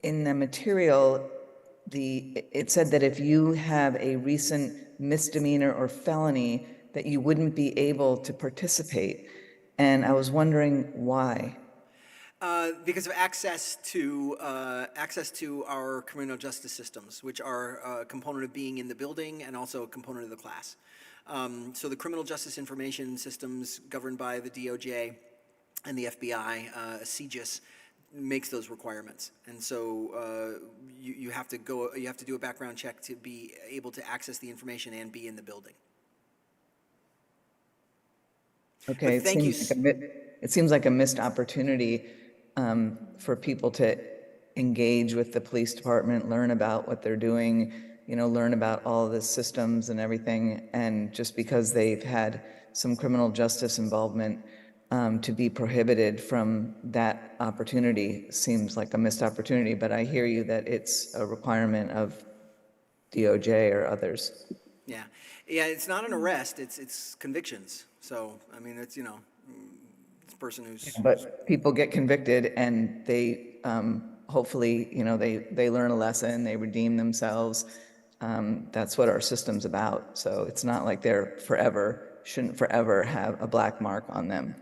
in the material, it said that if you have a recent misdemeanor or felony, that you wouldn't be able to participate. And I was wondering why. Because of access to our criminal justice systems, which are a component of being in the building and also a component of the class. So the criminal justice information systems governed by the DOJ and the FBI, CJIS, makes those requirements. And so you have to do a background check to be able to access the information and be in the building. Okay, But thank you. it seems like a missed opportunity for people to engage with the police department, learn about what they're doing, learn about all the systems and everything. And just because they've had some criminal justice involvement, to be prohibited from that opportunity seems like a missed opportunity. But I hear you that it's a requirement of DOJ or others. Yeah, it's not an arrest, it's convictions. So, I mean, it's, it's a person who's... But people get convicted and they, hopefully, they learn a lesson, they redeem themselves. That's what our system's about. So it's not like shouldn't forever have a black mark on them.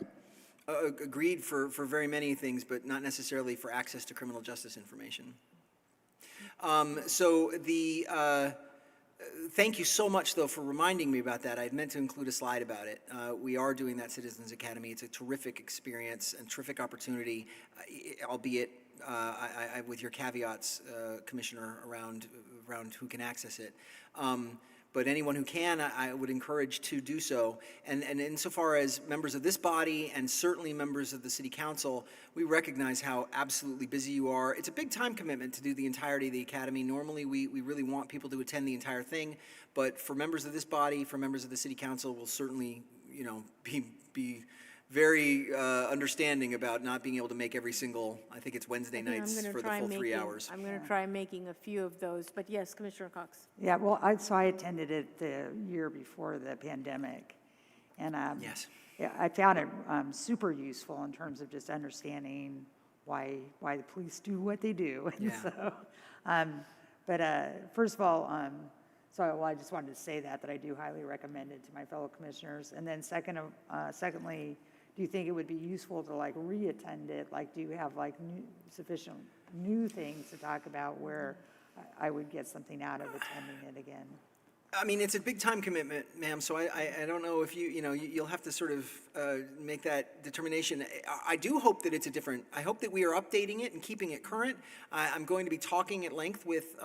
Agreed for very many things, but not necessarily for access to criminal justice information. Thank you so much, though, for reminding me about that. I'd meant to include a slide about it. We are doing that Citizens Academy. It's a terrific experience and terrific opportunity, albeit with your caveats, Commissioner, around who can access it. But anyone who can, I would encourage to do so. And insofar as members of this body and certainly members of the City Council, we recognize how absolutely busy you are. It's a big time commitment to do the entirety of the Academy. Normally, we really want people to attend the entire thing. But for members of this body, for members of the City Council, we'll certainly, be very understanding about not being able to make every single, I think it's Wednesday nights for the full 3 hours. I'm going to try making a few of those, but yes, Commissioner Cox. Yeah, well, I attended it the year before the pandemic, and Yes. yeah, I found it super useful in terms of just understanding why the police do what they do. And Yeah. so, first of all, I just wanted to say that I do highly recommend it to my fellow commissioners. And then secondly, do you think it would be useful to re-attend it? Do you have sufficient new things to talk about where I would get something out of attending it again? I mean, it's a big time commitment, ma'am, so I don't know if you'll have to sort of make that determination. I do hope that it's I hope that we are updating it and keeping it current. I'm going to be talking at length with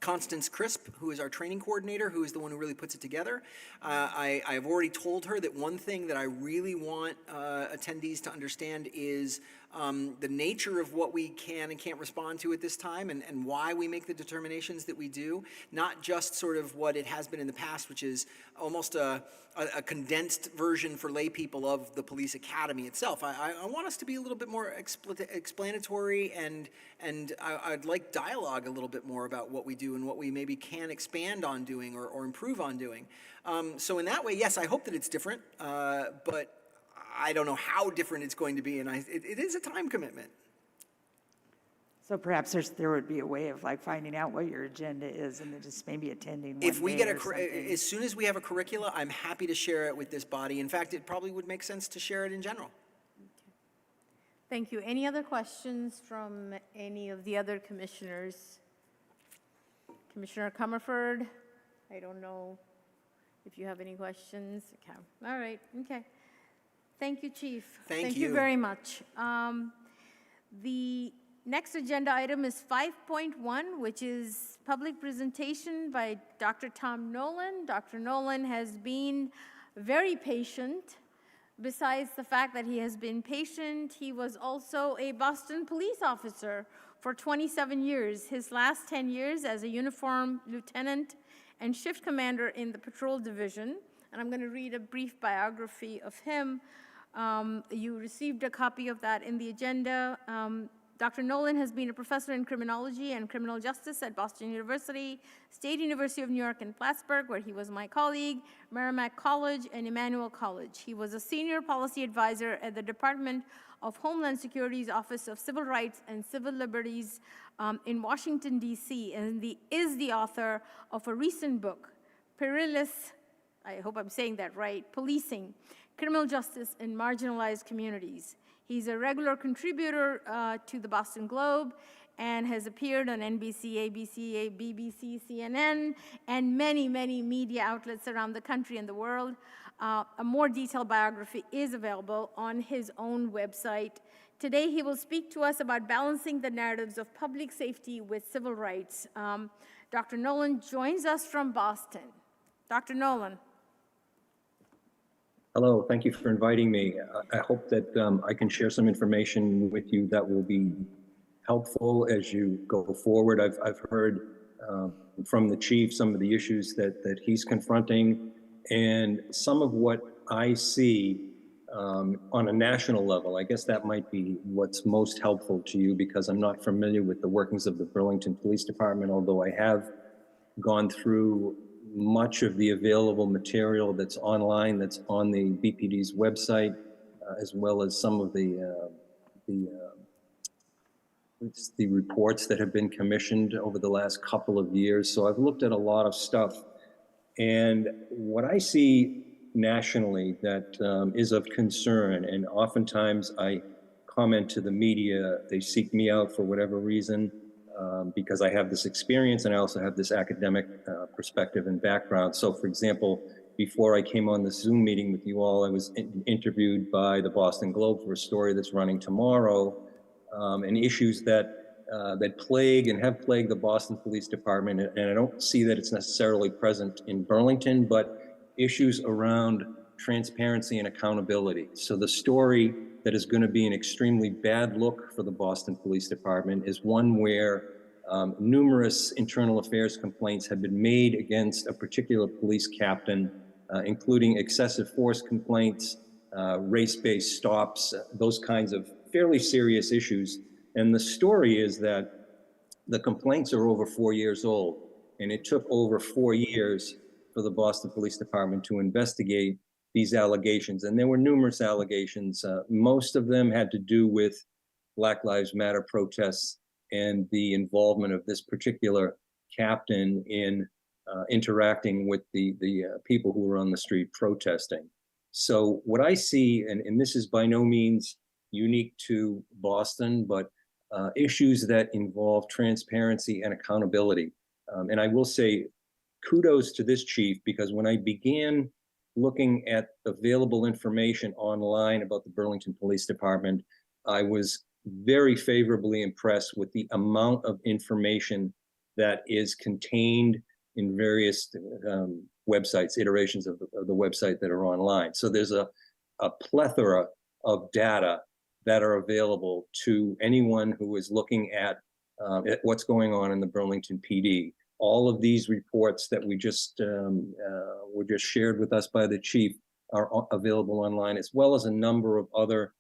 Constance Crisp, who is our training coordinator, who is the one who really puts it together. I have already told her that one thing that I really want attendees to understand is the nature of what we can and can't respond to at this time and why we make the determinations that we do, not just sort of what it has been in the past, which is almost a condensed version for lay people of the police academy itself. I want us to be a little bit more explanatory and I'd like dialogue a little bit more about what we do and what we maybe can expand on doing or improve on doing. So in that way, yes, I hope that it's different, but I don't know how different it's going to be, and it is a time commitment. So perhaps there would be a way of finding out what your agenda is and then just maybe attending one If we day get or something. as soon as we have a curricula, I'm happy to share it with this body. In fact, it probably would make sense to share it in general. Thank you. Any other questions from any of the other commissioners? Commissioner Comerford, I don't know if you have any questions. Okay. All right. Okay. Thank you, Chief. Thank you you. very much. The next agenda item is 5.1, which is public presentation by Dr. Tom Nolan. Dr. Nolan has been very patient. Besides the fact that he has been patient, he was also a Boston police officer for 27 years, his last 10 years as a uniformed lieutenant and shift commander in the patrol division. And I'm going to read a brief biography of him. You received a copy of that in the agenda. Dr. Nolan has been a professor in criminology and criminal justice at Boston University, State University of New York in Plattsburgh, where he was my colleague, Merrimack College, and Emmanuel College. He was a senior policy advisor at the Department of Homeland Security's Office of Civil Rights and Civil Liberties in Washington, D.C., and is the author of a recent book, Perilous I hope I'm saying that right, policing, criminal justice in marginalized communities. He's a regular contributor to the Boston Globe and has appeared on NBC, ABC, BBC, CNN, and many, many media outlets around the country and the world. A more detailed biography is available on his own website. Today, he will speak to us about balancing the narratives of public safety with civil rights. Dr. Nolan joins us from Boston. Dr. Nolan. Hello, thank you for inviting me. I hope that I can share some information with you that will be helpful as you go forward. I've heard from the chief some of the issues that he's confronting, and some of what I see on a national level. I guess that might be what's most helpful to you, because I'm not familiar with the workings of the Burlington Police Department, although I have gone through much of the available material that's online, that's on the BPD's website, as well as some of the reports that have been commissioned over the last couple of years. So I've looked at a lot of stuff. And what I see nationally that is of concern, and oftentimes I comment to the media, they seek me out for whatever reason, because I have this experience and I also have this academic perspective and background. So for example, before I came on the Zoom meeting with you all, I was interviewed by the Boston Globe for a story that's running tomorrow, and issues that plague and have plagued the Boston Police Department. And I don't see that it's necessarily present in Burlington, but issues around transparency and accountability. So the story that is going to be an extremely bad look for the Boston Police Department is one where numerous internal affairs complaints have been made against a particular police captain, including excessive force complaints, race-based stops, those kinds of fairly serious issues. And the story is that the complaints are over 4 years old, and it took over 4 years for the Boston Police Department to investigate these allegations. And there were numerous allegations. Most of them had to do with Black Lives Matter protests and the involvement of this particular captain in interacting with the people who were on the street protesting. So what I see, and this is by no means unique to Boston, but issues that involve transparency and accountability. And I will say kudos to this chief, because when I began looking at available information online about the Burlington Police Department, I was very favorably impressed with the amount of information that is contained in various websites, iterations of the website that are online. So there's a plethora of data that are available to anyone who is looking at what's going on in the Burlington PD. All of these reports that we just were just shared with us by the chief are available online, as well as a number of other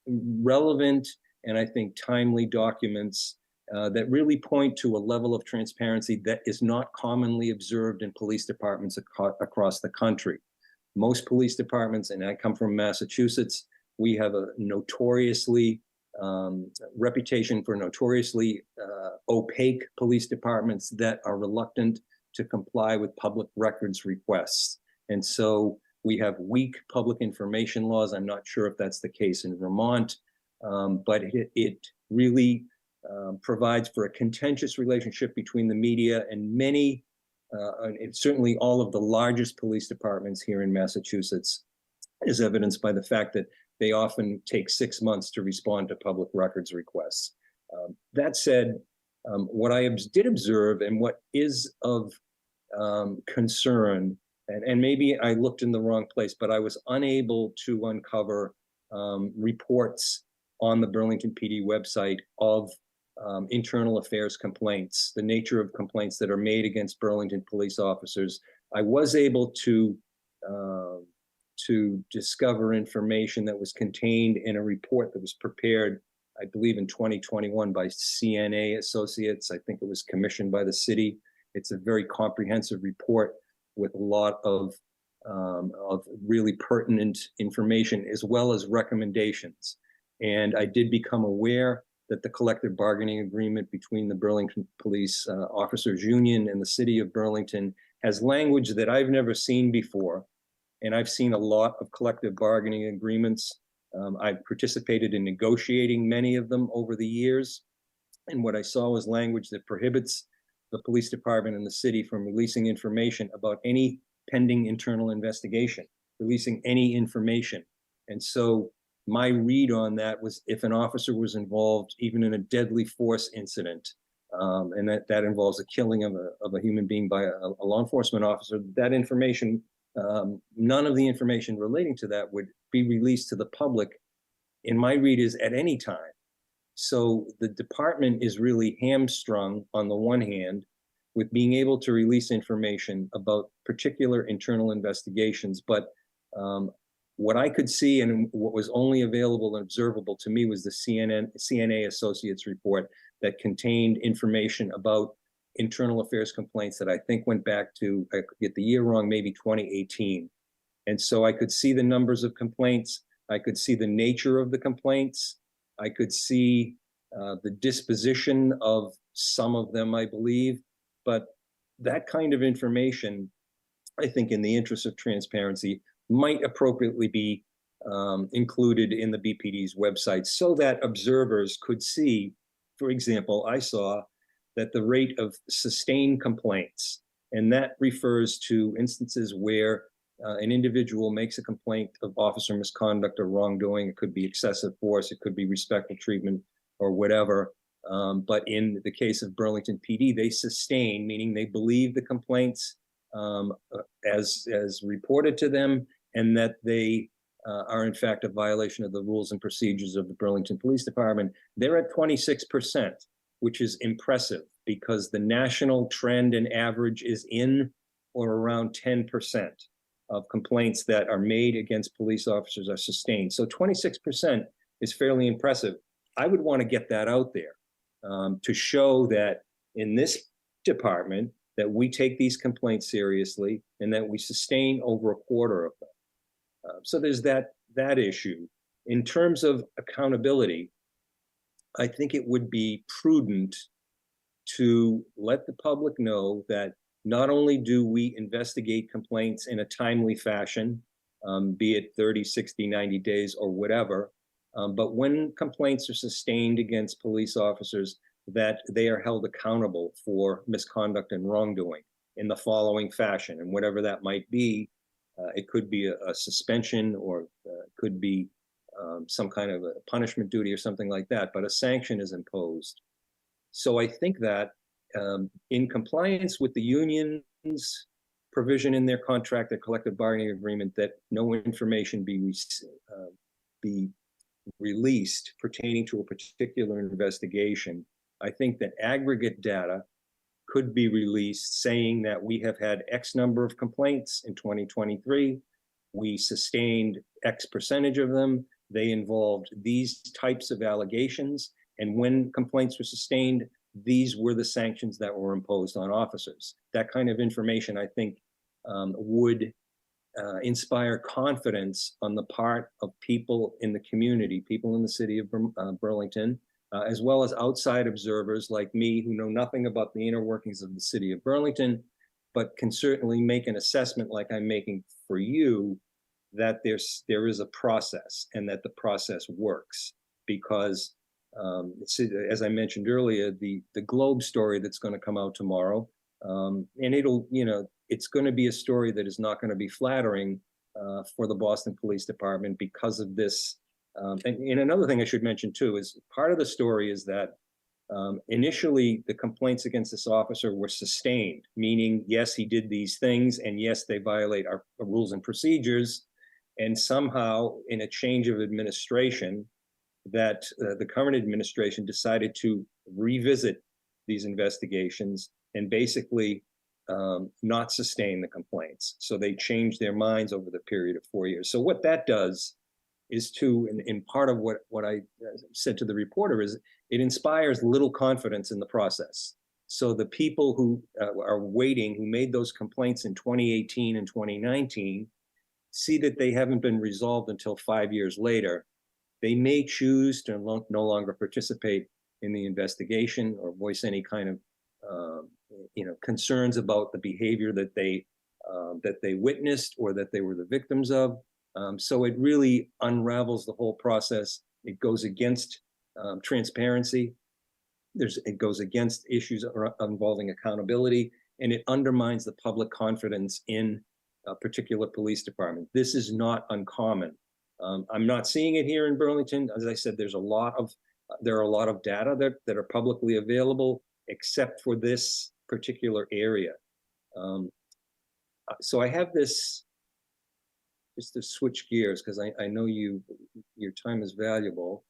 relevant and I think timely documents that really point to a level of transparency that is not commonly observed in police departments across the country. Most police departments, and I come from Massachusetts, we have a notoriously reputation for notoriously opaque police departments that are reluctant to comply with public records requests. And so we have weak public information laws. I'm not sure if that's the case in Vermont, but it really provides for a contentious relationship between the media and many, and certainly all of the largest police departments here in Massachusetts, is evidenced by the fact that they often take 6 months to respond to public records requests. That said, what I did observe and what is of concern, and maybe I looked in the wrong place, but I was unable to uncover reports on the Burlington PD website of internal affairs complaints, the nature of complaints that are made against Burlington police officers. I was able to discover information that was contained in a report that was prepared, I believe, in 2021 by CNA Associates. I think it was commissioned by the city. It's a very comprehensive report with a lot of really pertinent information, as well as recommendations. And I did become aware that the collective bargaining agreement between the Burlington Police Officers Union and the city of Burlington has language that I've never seen before. And I've seen a lot of collective bargaining agreements. I've participated in negotiating many of them over the years. And what I saw was language that prohibits the police department and the city from releasing information about any pending internal investigation, releasing any information. And so my read on that was if an officer was involved even in a deadly force incident, and that involves a killing of a human being by a law enforcement officer, that information, none of the information relating to that would be released to the public, in my read, is at any time. So the department is really hamstrung on the one hand with being able to release information about particular internal investigations. But what I could see and what was only available and observable to me was the CNA Associates report that contained information about internal affairs complaints that I think went back to, I could get the year wrong, maybe 2018. And so I could see the numbers of complaints. I could see the nature of the complaints. I could see the disposition of some of them, I believe. But that kind of information, I think in the interest of transparency, might appropriately be included in the BPD's website so that observers could see. For example, I saw that the rate of sustained complaints, and that refers to instances where an individual makes a complaint of officer misconduct or wrongdoing. It could be excessive force, it could be respectful treatment or whatever. But in the case of Burlington PD, they sustain, meaning they believe the complaints as reported to them, and that they are in fact a violation of the rules and procedures of the Burlington Police Department. They're at 26%, which is impressive because the national trend and average is in or around 10% of complaints that are made against police officers are sustained. So 26% is fairly impressive. I would want to get that out there to show that in this department that we take these complaints seriously and that we sustain over a quarter of them. So there's that issue. In terms of accountability, I think it would be prudent to let the public know that not only do we investigate complaints in a timely fashion, be it 30, 60, 90 days or whatever, but when complaints are sustained against police officers, that they are held accountable for misconduct and wrongdoing in the following fashion. And whatever that might be, it could be a suspension or could be some kind of a punishment duty or something like that, but a sanction is imposed. So I think that in compliance with the union's provision in their contract, their collective bargaining agreement, that no information be released pertaining to a particular investigation, I think that aggregate data could be released saying that we have had X number of complaints in 2023. We sustained X percentage of them. They involved these types of allegations. And when complaints were sustained, these were the sanctions that were imposed on officers. That kind of information, I think, would inspire confidence on the part of people in the community, people in the city of Burlington, as well as outside observers like me who know nothing about the inner workings of the city of Burlington, but can certainly make an assessment like I'm making for you, that there is a process and that the process works. Because as I mentioned earlier, the Globe story that's going to come out tomorrow, and it's going to be a story that is not going to be flattering for the Boston Police Department because of this. And another thing I should mention too is part of the story is that initially the complaints against this officer were sustained, meaning yes, he did these things, and yes, they violate our rules and procedures. And somehow in a change of administration, that the current administration decided to revisit these investigations and basically not sustain the complaints. So they changed their minds over the period of 4 years. So what that does is and part of what I said to the reporter is it inspires little confidence in the process. So the people who are waiting, who made those complaints in 2018 and 2019, see that they haven't been resolved until 5 years later. They may choose to no longer participate in the investigation or voice any kind of concerns about the behavior that they witnessed or that they were the victims of. So it really unravels the whole process. It goes against transparency. It goes against issues involving accountability, and it undermines the public confidence in a particular police department. This is not uncommon. I'm not seeing it here in Burlington. As I said, there are a lot of data that are publicly available, except for this particular area. So I have this, just to switch gears, because I know your time is valuable.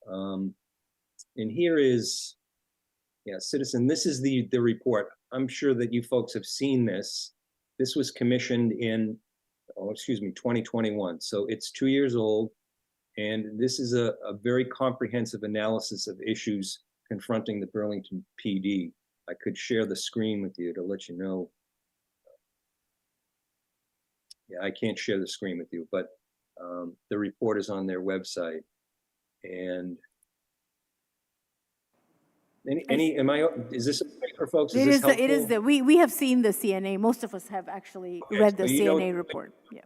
And here is, Citizen, this is the report. I'm sure that you folks have seen this. This was commissioned in, 2021. So it's 2 years old. And this is a very comprehensive analysis of issues confronting the Burlington PD. I could share the screen with you to let you know. Yeah, I can't share the screen with you, but the report is on their website. And is this okay for folks? Is this helpful? It is we have seen the CNA. Most of us have actually read the CNA report. Yeah.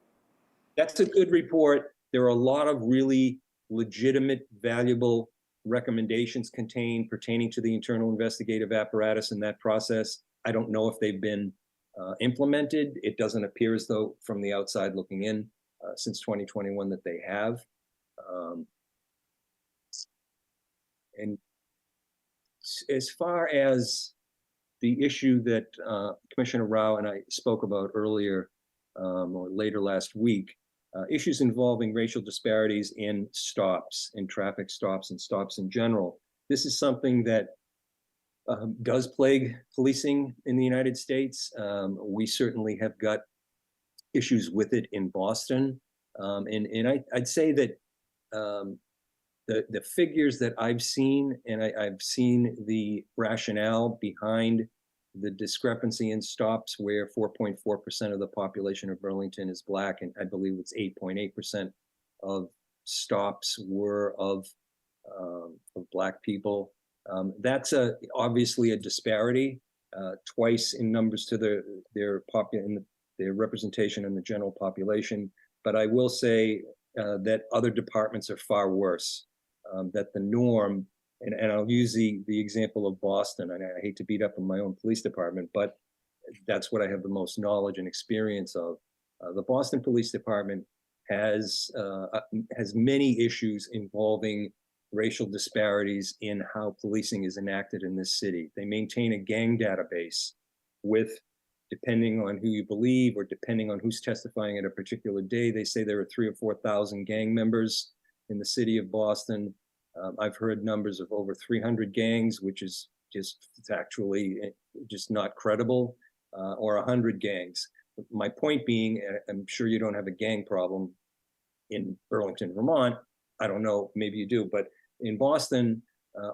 That's a good report. There are a lot of really legitimate, valuable recommendations contained pertaining to the internal investigative apparatus in that process. I don't know if they've been implemented. It doesn't appear as though from the outside looking in since 2021 that they have. And as far as the issue that Commissioner Rao and I spoke about earlier or later last week, issues involving racial disparities in stops, in traffic stops and stops in general. This is something that does plague policing in the United States. We certainly have got issues with it in Boston. And I'd say that the figures that I've seen, and I've seen the rationale behind the discrepancy in stops where 4.4% of the population of Burlington is Black, and I believe it's 8.8% of stops were of Black people. That's obviously a disparity, twice in numbers to their representation in the general population. But I will say that other departments are far worse. That the norm, and I'll use the example of Boston, and I hate to beat up on my own police department, but that's what I have the most knowledge and experience of. The Boston Police Department has many issues involving racial disparities in how policing is enacted in this city. They maintain a gang database with, depending on who you believe or depending on who's testifying at a particular day, they say there are 3,000 or 4,000 gang members in the city of Boston. I've heard numbers of over 300 gangs, which is just actually just not credible, or 100 gangs. My point being, I'm sure you don't have a gang problem in Burlington, Vermont. I don't know, maybe you do, but in Boston,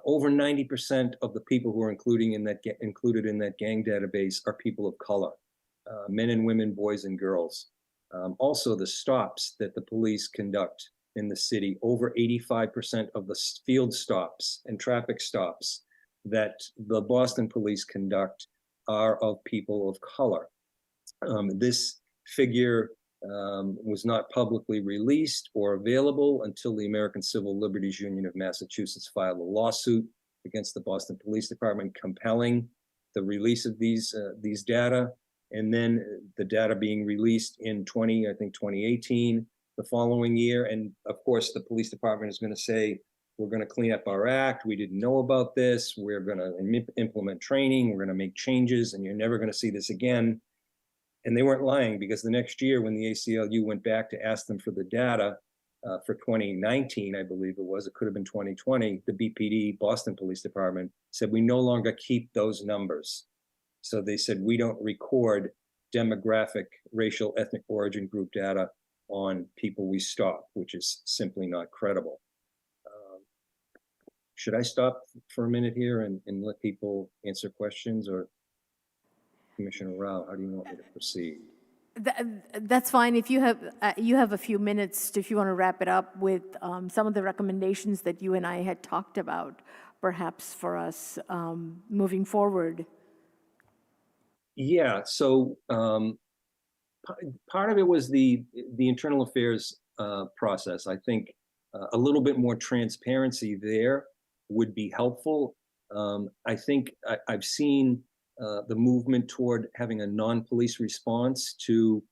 over 90% of the people who are included in that gang database are people of color, men and women, boys and girls. Also, the stops that the police conduct in the city, over 85% of the field stops and traffic stops that the Boston police conduct are of people of color. This figure was not publicly released or available until the American Civil Liberties Union of Massachusetts filed a lawsuit against the Boston Police Department compelling the release of these data, and then the data being released in 2018, the following year. And of course, the police department is going to say, we're going to clean up our act. We didn't know about this. We're going to implement training. We're going to make changes, and you're never going to see this again. And they weren't lying, because the next year when the ACLU went back to ask them for the data for 2019, I believe it was, it could have been 2020, the BPD, Boston Police Department, said, we no longer keep those numbers. So they said, we don't record demographic, racial, ethnic origin group data on people we stop, which is simply not credible. Should I stop for a minute here and let people answer questions, or Commissioner Rao, how do you want me to proceed? That's fine. If you have a few minutes, if you want to wrap it up with some of the recommendations that you and I had talked about, perhaps for us moving forward. Yeah, so part of it was the internal affairs process. I think a little bit more transparency there would be helpful. I think I've seen the movement toward having a non-police response to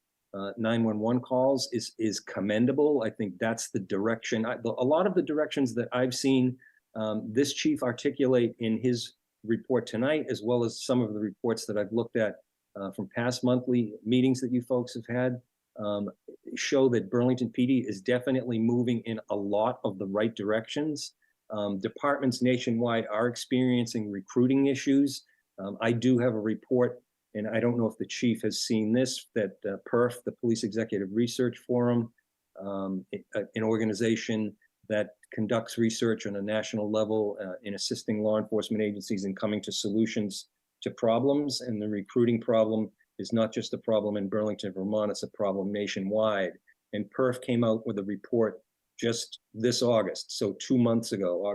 911 calls is commendable. I think that's the direction. A lot of the directions that I've seen this chief articulate in his report tonight, as well as some of the reports that I've looked at from past monthly meetings that you folks have had, show that Burlington PD is definitely moving in a lot of the right directions. Departments nationwide are experiencing recruiting issues. I do have a report, and I don't know if the chief has seen this, that PERF, the Police Executive Research Forum, an organization that conducts research on a national level in assisting law enforcement agencies in coming to solutions to problems. And the recruiting problem is not just a problem in Burlington, Vermont, it's a problem nationwide. And PERF came out with a report just this August, so 2 months ago,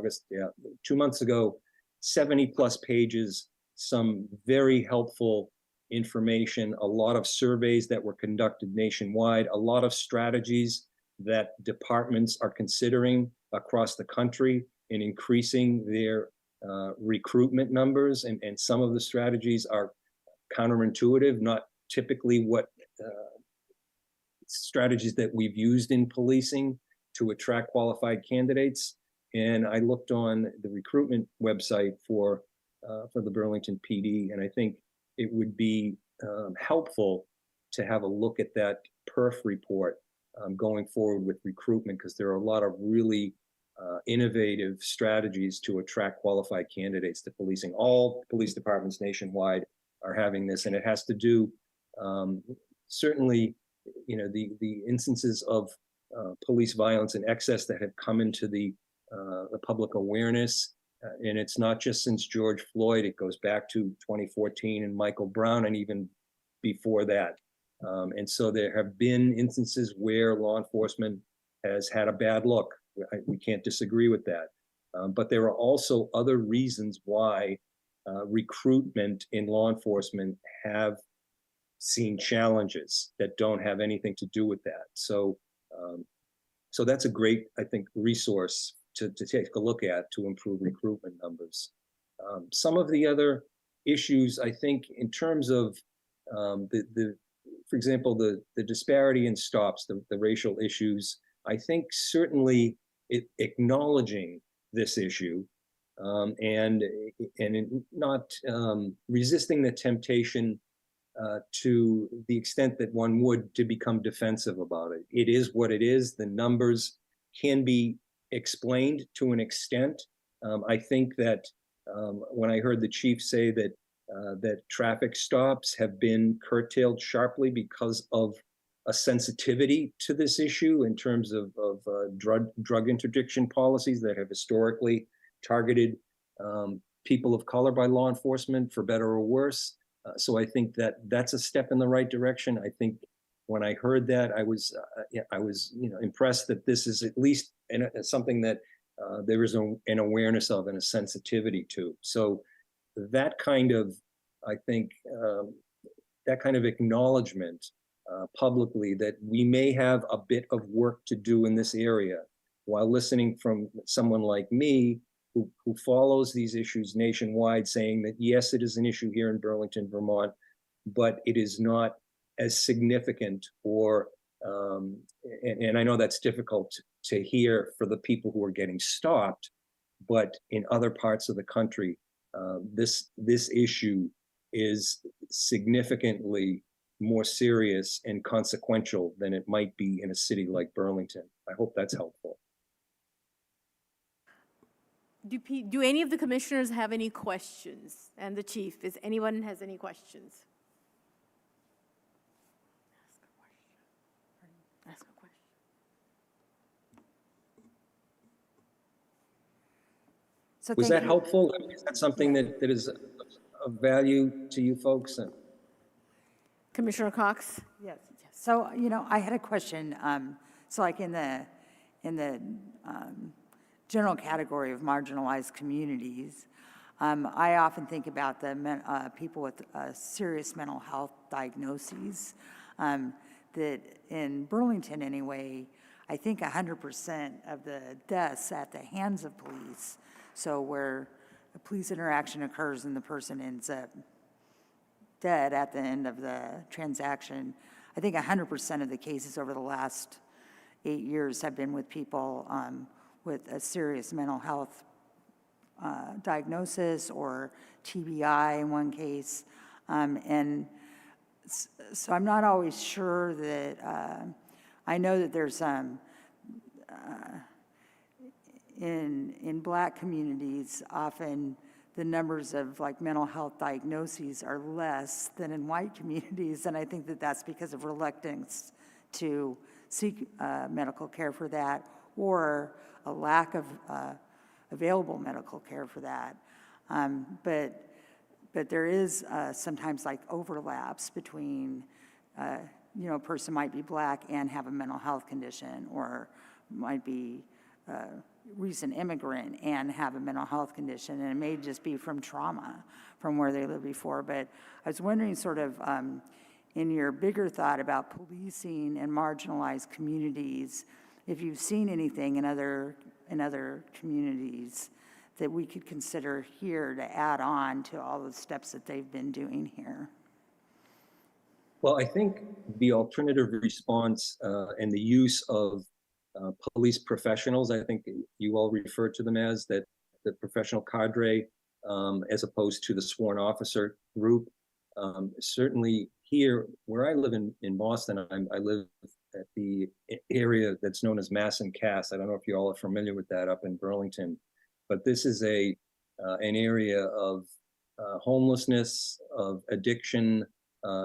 2 months ago, 70+ pages, some very helpful information, a lot of surveys that were conducted nationwide, a lot of strategies that departments are considering across the country in increasing their recruitment numbers. And some of the strategies are counterintuitive, not typically what strategies that we've used in policing to attract qualified candidates. And I looked on the recruitment website for the Burlington PD, and I think it would be helpful to have a look at that PERF report going forward with recruitment, because there are a lot of really innovative strategies to attract qualified candidates to policing. All police departments nationwide are having this, and it has to do certainly, you know, the instances of police violence and excess that have come into the public awareness. And it's not just since George Floyd, it goes back to 2014 and Michael Brown, and even before that. And so there have been instances where law enforcement has had a bad look. We can't disagree with that. But there are also other reasons why recruitment in law enforcement have seen challenges that don't have anything to do with that. So, so that's a great, I think, resource to take a look at to improve recruitment numbers. Some of the other issues, I think, in terms of for example, the disparity in stops, the racial issues, I think certainly acknowledging this issue and not resisting the temptation to the extent that one would to become defensive about it. It is what it is. The numbers can be explained to an extent. I think that when I heard the chief say that that traffic stops have been curtailed sharply because of a sensitivity to this issue in terms of drug interdiction policies that have historically targeted people of color by law enforcement, for better or worse. So I think that that's a step in the right direction. I think when I heard that, I was impressed that this is at least something that there is an awareness of and a sensitivity to. So that kind of, I think, that kind of acknowledgement publicly that we may have a bit of work to do in this area, while listening from someone like me who follows these issues nationwide, saying that yes, it is an issue here in Burlington, Vermont, but it is not as significant or, and I know that's difficult to hear for the people who are getting stopped, but in other parts of the country, this issue is significantly more serious and consequential than it might be in a city like Burlington. I hope that's helpful. Do any of the commissioners have any questions? And the chief, is anyone has any questions? Ask a question. So Was thank that you. helpful? Is that something that is of value to you folks? Commissioner Cox? Yes. So, I had a question. So like in the general category of marginalized communities, I often think about the people with serious mental health diagnoses, that in Burlington anyway, I think 100% of the deaths at the hands of police, so where a police interaction occurs and the person ends up dead at the end of the transaction, I think 100% of the cases over the last 8 years have been with people with a serious mental health diagnosis or TBI in one case. And so I'm not always sure that, I know that there's in Black communities, often the numbers of like mental health diagnoses are less than in white communities, and I think that that's because of reluctance to seek medical care for that, or a lack of available medical care for that. But there is sometimes like overlaps between, a person might be Black and have a mental health condition, or might be a recent immigrant and have a mental health condition, and it may just be from trauma from where they lived before. But I was wondering sort of in your bigger thought about policing and marginalized communities, if you've seen anything in other communities that we could consider here to add on to all the steps that they've been doing here. Well, I think the alternative response and the use of police professionals, I think you all refer to them as that, the professional cadre, as opposed to the sworn officer group. Certainly here, where I live in Boston, I live at the area that's known as Mass and Cass. I don't know if you all are familiar with that up in Burlington, but this is an area of homelessness, of addiction,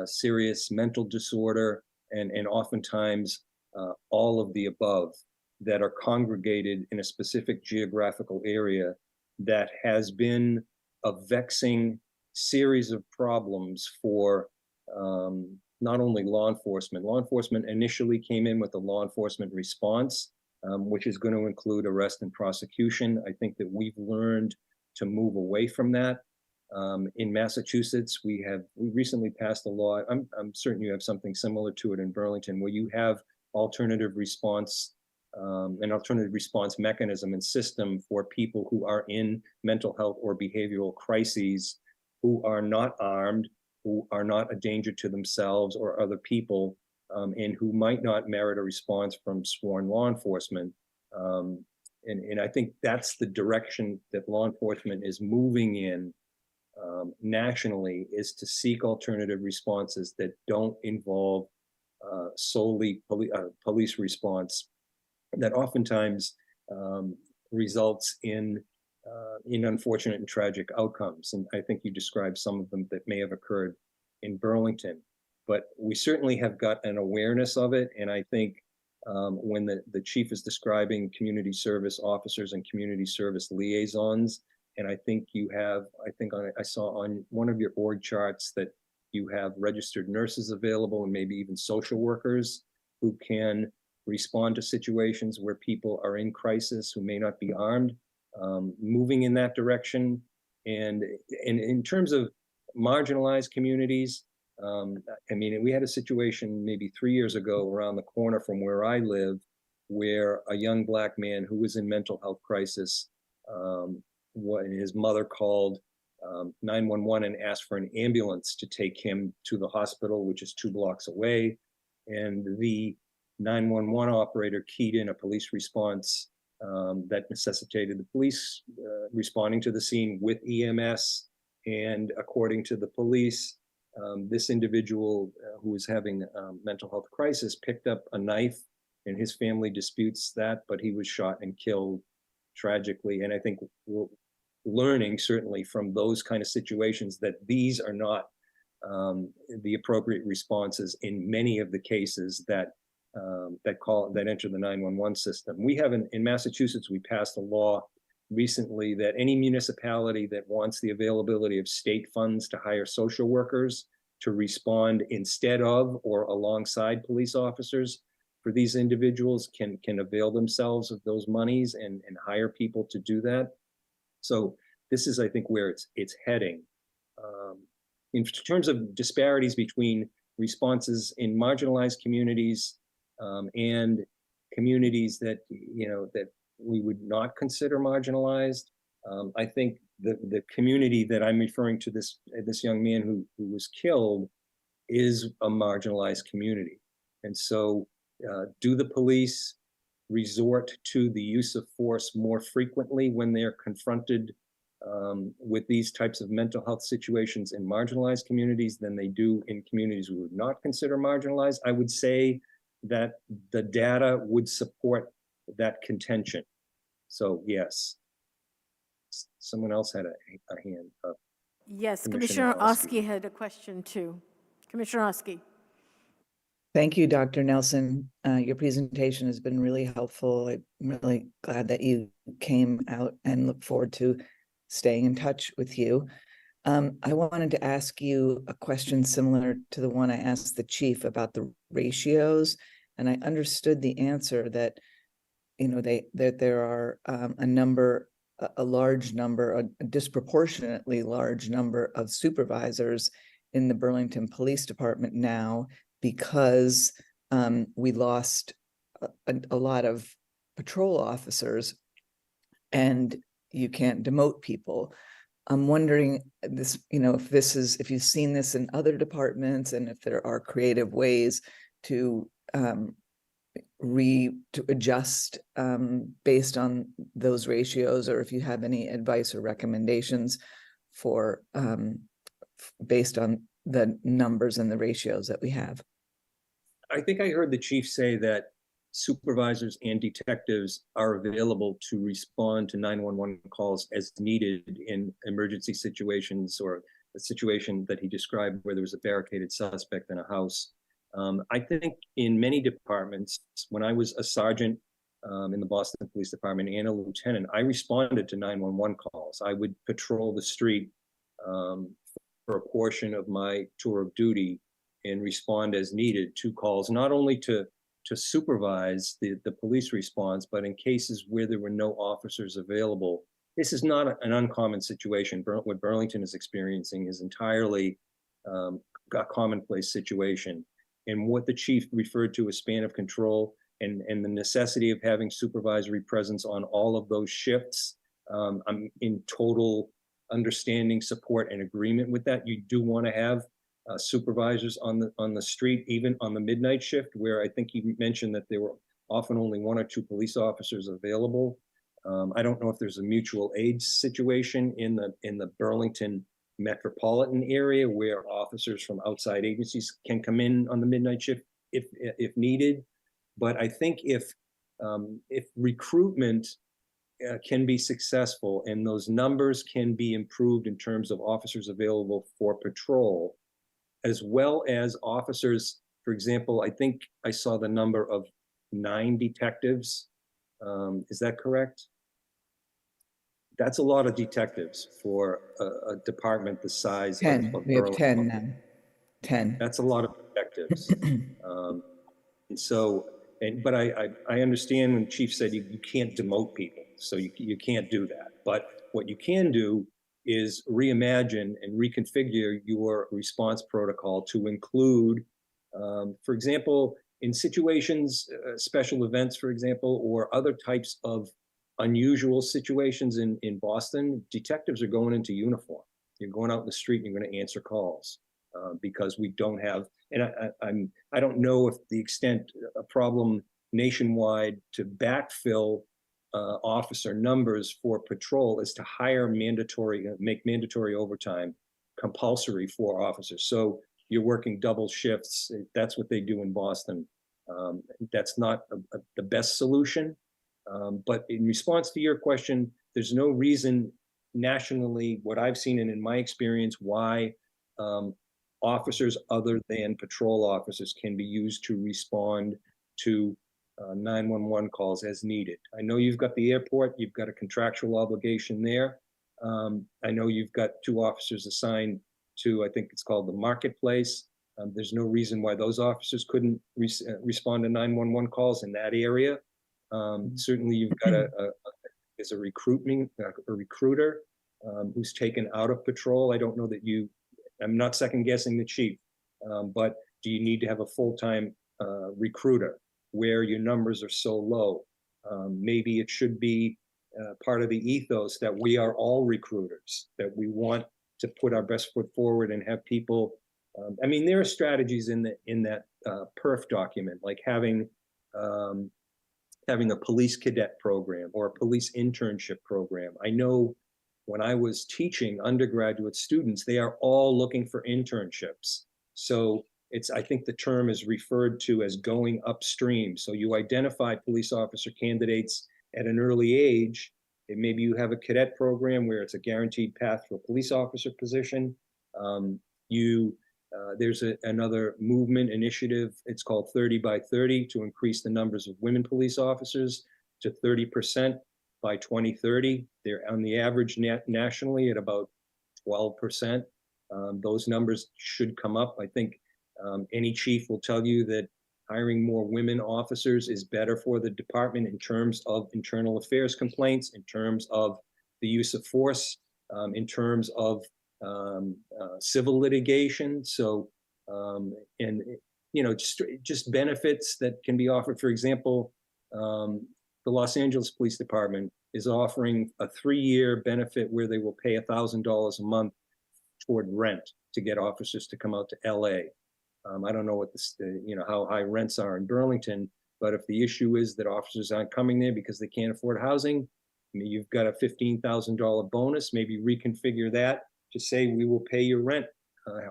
serious mental disorder, and oftentimes all of the above, that are congregated in a specific geographical area that has been a vexing series of problems for not only law enforcement. Law enforcement initially came in with a law enforcement response, which is going to include arrest and prosecution. I think that we've learned to move away from that. In Massachusetts, we recently passed a law. I'm certain you have something similar to it in Burlington, where you have alternative response, an alternative response mechanism and system for people who are in mental health or behavioral crises, who are not armed, who are not a danger to themselves or other people, and who might not merit a response from sworn law enforcement. And I think that's the direction that law enforcement is moving in nationally, is to seek alternative responses that don't involve solely police response, that oftentimes results in unfortunate and tragic outcomes. And I think you described some of them that may have occurred in Burlington. But we certainly have got an awareness of it. And I think when the chief is describing community service officers and community service liaisons, and I think you have, I saw on one of your org charts that you have registered nurses available and maybe even social workers who can respond to situations where people are in crisis who may not be armed, moving in that direction. And in terms of marginalized communities, I mean, we had a situation maybe 3 years ago around the corner from where I live, where a young Black man who was in mental health crisis, his mother called 911 and asked for an ambulance to take him to the hospital, which is 2 blocks away. And the 911 operator keyed in a police response that necessitated the police responding to the scene with EMS. And according to the police, this individual who was having a mental health crisis picked up a knife, and his family disputes that, but he was shot and killed tragically. And I think we're learning certainly from those kind of situations that these are not the appropriate responses in many of the cases that enter the 911 system. We have in Massachusetts, we passed a law recently that any municipality that wants the availability of state funds to hire social workers to respond instead of or alongside police officers for these individuals can avail themselves of those monies and hire people to do that. So this is, I think, where it's heading. In terms of disparities between responses in marginalized communities and communities that, that we would not consider marginalized, I think the community that I'm referring to, this young man who was killed, is a marginalized community. And so do the police resort to the use of force more frequently when they're confronted with these types of mental health situations in marginalized communities than they do in communities we would not consider marginalized? I would say that the data would support that contention. So yes. Someone else had a hand up. Yes, Commissioner Commissioner Oski had a question too. Commissioner Oski. Thank you, Dr. Nelson. Your presentation has been really helpful. I'm really glad that you came out and look forward to staying in touch with you. I wanted to ask you a question similar to the one I asked the chief about the ratios. And I understood the answer that, that there are a large number, a disproportionately large number of supervisors in the Burlington Police Department now, because we lost a lot of patrol officers and you can't demote people. I'm wondering this, if you've seen this in other departments and if there are creative ways to adjust based on those ratios, or if you have any advice or recommendations for based on the numbers and the ratios that we have. I think I heard the chief say that supervisors and detectives are available to respond to 911 calls as needed in emergency situations, or a situation that he described where there was a barricaded suspect in a house. I think in many departments, when I was a sergeant in the Boston Police Department and a lieutenant, I responded to 911 calls. I would patrol the street for a portion of my tour of duty and respond as needed to calls, not only to supervise the police response, but in cases where there were no officers available. This is not an uncommon situation. What Burlington is experiencing is entirely a commonplace situation. And what the chief referred to as span of control and the necessity of having supervisory presence on all of those shifts, I'm in total understanding, support, and agreement with that. You do want to have supervisors on the street, even on the midnight shift, where I think you mentioned that there were often only 1 or 2 police officers available. I don't know if there's a mutual aid situation in the Burlington metropolitan area where officers from outside agencies can come in on the midnight shift if needed. But I think if recruitment can be successful and those numbers can be improved in terms of officers available for patrol, as well as officers, for example, I think I saw the number of 9 detectives. Is that correct? That's a lot of detectives for a department the size 10. of We have Burlington. 10 now. 10. That's a lot of detectives. And so, but I understand when the chief said you can't demote people, so you can't do that. But what you can do is reimagine and reconfigure your response protocol to include, for example, in situations, special events, for example, or other types of unusual situations in Boston, detectives are going into uniform. You're going out in the street and you're going to answer calls because we don't have, and I don't know if the extent a problem nationwide to backfill officer numbers for patrol is to hire make mandatory overtime compulsory for officers. So you're working double shifts. That's what they do in Boston. That's not the best solution. But in response to your question, there's no reason nationally, what I've seen and in my experience, why officers other than patrol officers can be used to respond to 911 calls as needed. I know you've got the airport, you've got a contractual obligation there. I know you've got 2 officers assigned to, I think it's called the marketplace. There's no reason why those officers couldn't respond to 911 calls in that area. Certainly you've got as a recruiter, who's taken out of patrol. I don't know that I'm not second guessing the chief, but do you need to have a full-time recruiter where your numbers are so low? Maybe it should be part of the ethos that we are all recruiters, that we want to put our best foot forward and have people. I mean, there are strategies in that PERF document, like having a police cadet program or a police internship program. I know when I was teaching undergraduate students, they are all looking for internships. So I think the term is referred to as going upstream. So you identify police officer candidates at an early age, and maybe you have a cadet program where it's a guaranteed path to a police officer position. There's another movement initiative, it's called 30 by 30, to increase the numbers of women police officers to 30% by 2030. They're on the average nationally at about 12%. Those numbers should come up. I think any chief will tell you that hiring more women officers is better for the department in terms of internal affairs complaints, in terms of the use of force, in terms of civil litigation. So, and just benefits that can be offered. For example, the Los Angeles Police Department is offering a 3-year benefit where they will pay $1,000 a month toward rent to get officers to come out to LA. I don't know what how high rents are in Burlington, but if the issue is that officers aren't coming there because they can't afford housing, I mean, you've got a $15,000 bonus, maybe reconfigure that to say we will pay your rent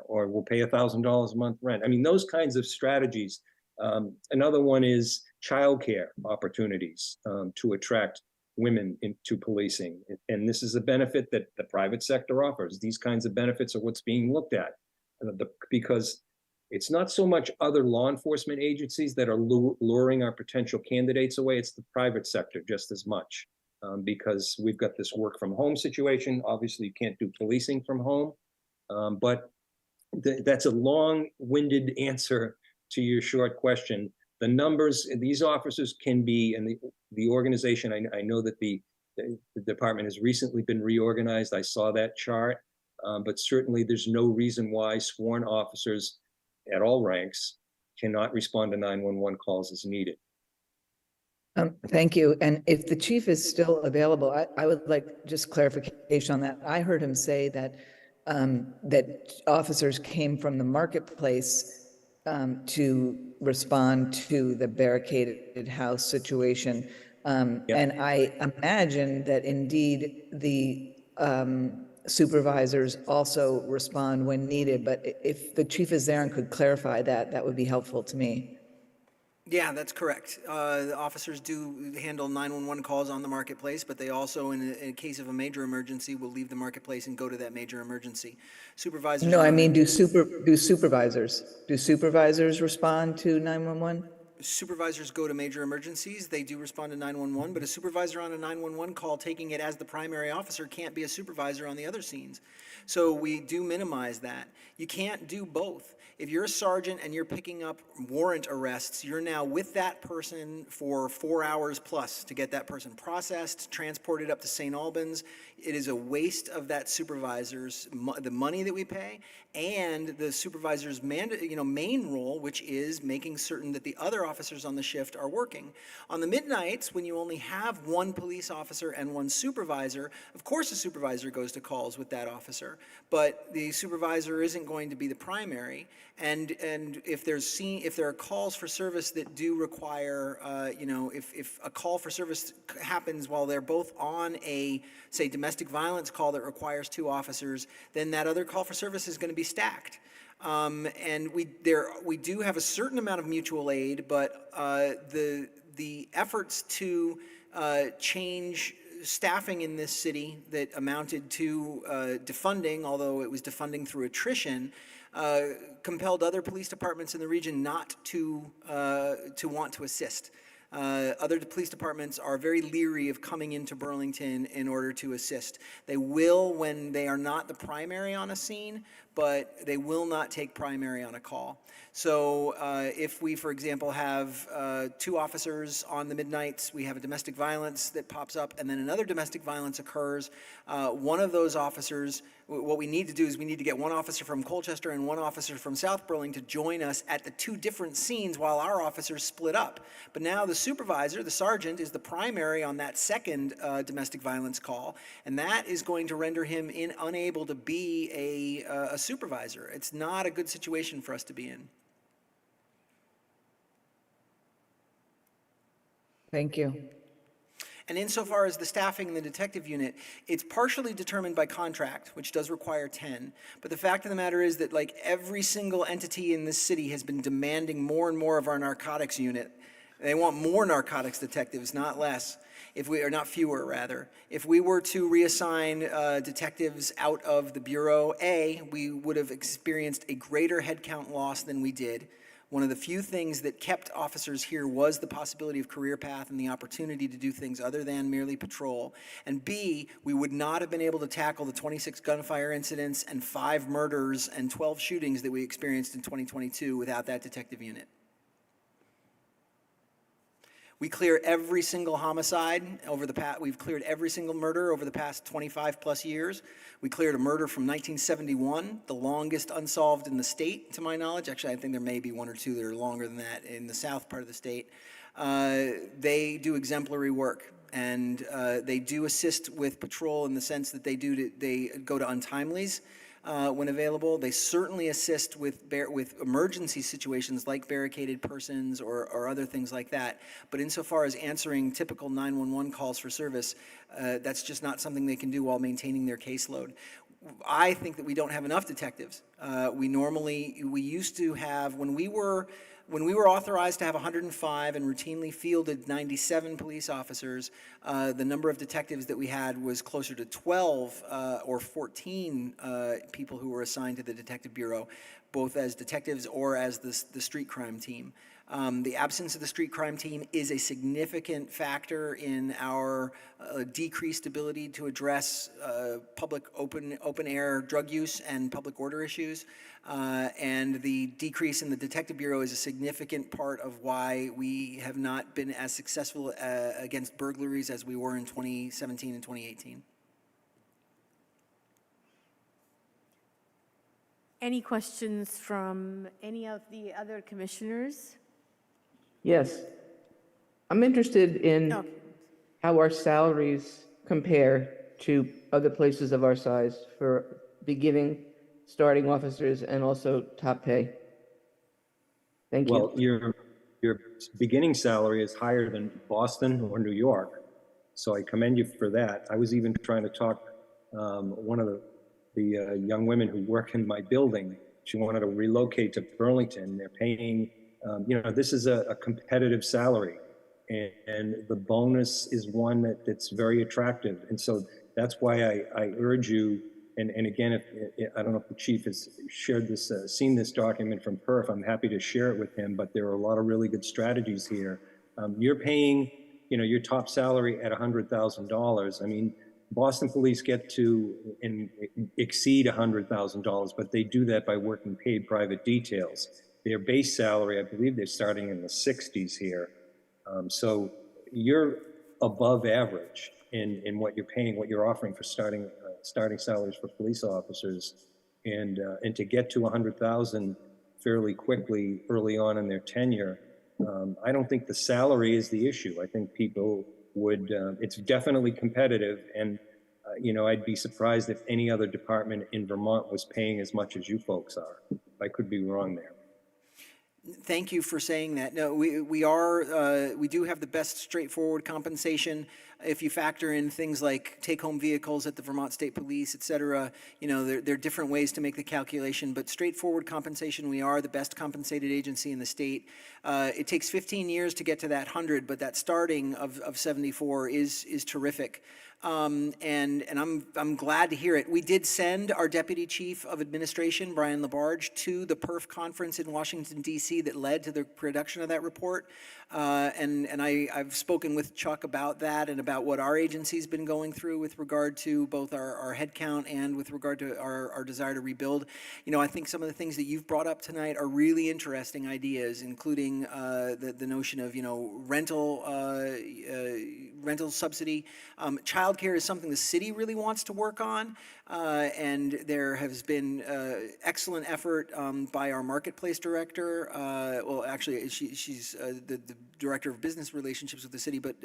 or we'll pay $1,000 a month rent. I mean, those kinds of strategies. Another one is childcare opportunities to attract women into policing. And this is a benefit that the private sector offers. These kinds of benefits are what's being looked at because it's not so much other law enforcement agencies that are luring our potential candidates away. It's the private sector just as much. Because we've got this work from home situation. Obviously, you can't do policing from home, but that's a long-winded answer to your short question. The numbers, these officers can be, and the organization, I know that the department has recently been reorganized. I saw that chart, but certainly there's no reason why sworn officers at all ranks cannot respond to 911 calls as needed. Thank you. And if the chief is still available, I would like just clarification on that. I heard him say that that officers came from the marketplace to respond to the barricaded house situation. And I imagine that indeed the supervisors also respond when needed. But if the chief is there and could clarify that, that would be helpful to me. Yeah, that's correct. The officers do handle 911 calls on the marketplace, but they also, in a case of a major emergency, will leave the marketplace and go to that major emergency. Supervisors. No, I mean, do supervisors respond to 911? Supervisors go to major emergencies. They do respond to 911, but a supervisor on a 911 call taking it as the primary officer can't be a supervisor on the other scenes. So we do minimize that. You can't do both. If you're a sergeant and you're picking up warrant arrests, you're now with that person for 4 hours plus to get that person processed, transported up to St. Albans. It is a waste of that supervisor's, the money that we pay, and the supervisor's main role, which is making certain that the other officers on the shift are working. On the midnights, when you only have one police officer and one supervisor, of course the supervisor goes to calls with that officer, but the supervisor isn't going to be the primary. And if there are calls for service that do require, if a call for service happens while they're both on a, say, domestic violence call that requires 2 officers, then that other call for service is going to be stacked. And we do have a certain amount of mutual aid, but the efforts to change staffing in this city that amounted to defunding, although it was defunding through attrition, compelled other police departments in the region not to want to assist. Other police departments are very leery of coming into Burlington in order to assist. They will when they are not the primary on a scene, but they will not take primary on a call. So if we, for example, have 2 officers on the midnights, we have a domestic violence that pops up, and then another domestic violence occurs, one of those officers, what we need to do is we need to get one officer from Colchester and one officer from South Burlington to join us at the 2 different scenes while our officers split up. But now the supervisor, the sergeant, is the primary on that second domestic violence call, and that is going to render him unable to be a supervisor. It's not a good situation for us to be in. Thank you. And insofar as the staffing in the detective unit, it's partially determined by contract, which does require 10. But the fact of the matter is that like every single entity in this city has been demanding more and more of our narcotics unit. They want more narcotics detectives, not less. Or not fewer, rather. If we were to reassign detectives out of the Bureau, we would have experienced a greater headcount loss than we did. One of the few things that kept officers here was the possibility of career path and the opportunity to do things other than merely patrol. And B, we would not have been able to tackle the 26 gunfire incidents and 5 murders and 12 shootings that we experienced in 2022 without that detective unit. We clear every single homicide we've cleared every single murder over the past 25 plus years. We cleared a murder from 1971, the longest unsolved in the state, to my knowledge. Actually, I think there may be 1 or 2 that are longer than that in the south part of the state. They do exemplary work, and they do assist with patrol in the sense that they go to untimelies. When available. They certainly assist with emergency situations like barricaded persons or other things like that. But insofar as answering typical 911 calls for service, that's just not something they can do while maintaining their caseload. I think that we don't have enough detectives. We used to have, when we were authorized to have 105 and routinely fielded 97 police officers, the number of detectives that we had was closer to 12 or 14 people who were assigned to the Detective Bureau, both as detectives or as the street crime team. The absence of the street crime team is a significant factor in our decreased ability to address public open-air drug use and public order issues. And the decrease in the Detective Bureau is a significant part of why we have not been as successful against burglaries as we were in 2017 and 2018. Any questions from any of the other commissioners? Yes. I'm interested in Okay. how our salaries compare to other places of our size for starting officers, and also top pay. Thank you. Well, your beginning salary is higher than Boston or New York, so I commend you for that. I was even trying to talk one of the young women who work in my building. She wanted to relocate to Burlington. They're paying, this is a competitive salary, and the bonus is one that's very attractive. And so that's why I urge you. And again, if I don't know if the chief has shared this, seen this document from Perf, I'm happy to share it with him, but there are a lot of really good strategies here. You're paying, your top salary at $100,000. I mean, Boston police get to exceed $100,000, but they do that by working paid private details. Their base salary, I believe they're starting in the 60s here. So you're above average in what you're paying, what you're offering for starting salaries for police officers, and to get to 100,000 fairly quickly early on in their tenure. I don't think the salary is the issue. I think people would, it's definitely competitive, and I'd be surprised if any other department in Vermont was paying as much as you folks are. I could be wrong there. Thank you for saying that. No, we do have the best straightforward compensation. If you factor in things like take-home vehicles at the Vermont State Police, et cetera, there are different ways to make the calculation, but straightforward compensation, we are the best compensated agency in the state. It takes 15 years to get to that 100, but that starting of 74 is terrific. And I'm glad to hear it. We did send our Deputy Chief of Administration, Brian Labarge, to the PERF conference in Washington, D.C. that led to the production of that report. And I've spoken with Chuck about that and about what our agency's been going through with regard to both our headcount and with regard to our desire to rebuild. You know, I think some of the things that you've brought up tonight are really interesting ideas, including the notion of, you know, rental subsidy. Childcare is something the city really wants to work on, and there has been excellent effort by our marketplace director. Well, actually, she's the director of business relationships with the city, but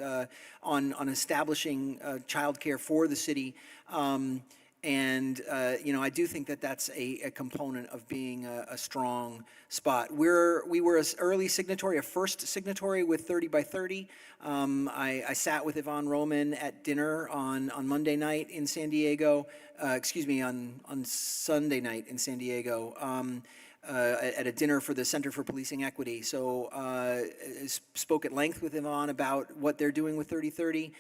on establishing childcare for the city. You know, I do think that that's a component of being a strong spot. We were an early signatory, a first signatory with 30 by 30. I sat with Yvonne Roman at dinner on Monday night in San Diego, on Sunday night in San Diego. At a dinner for the Center for Policing Equity. So spoke at length with Yvonne about what they're doing with 3030.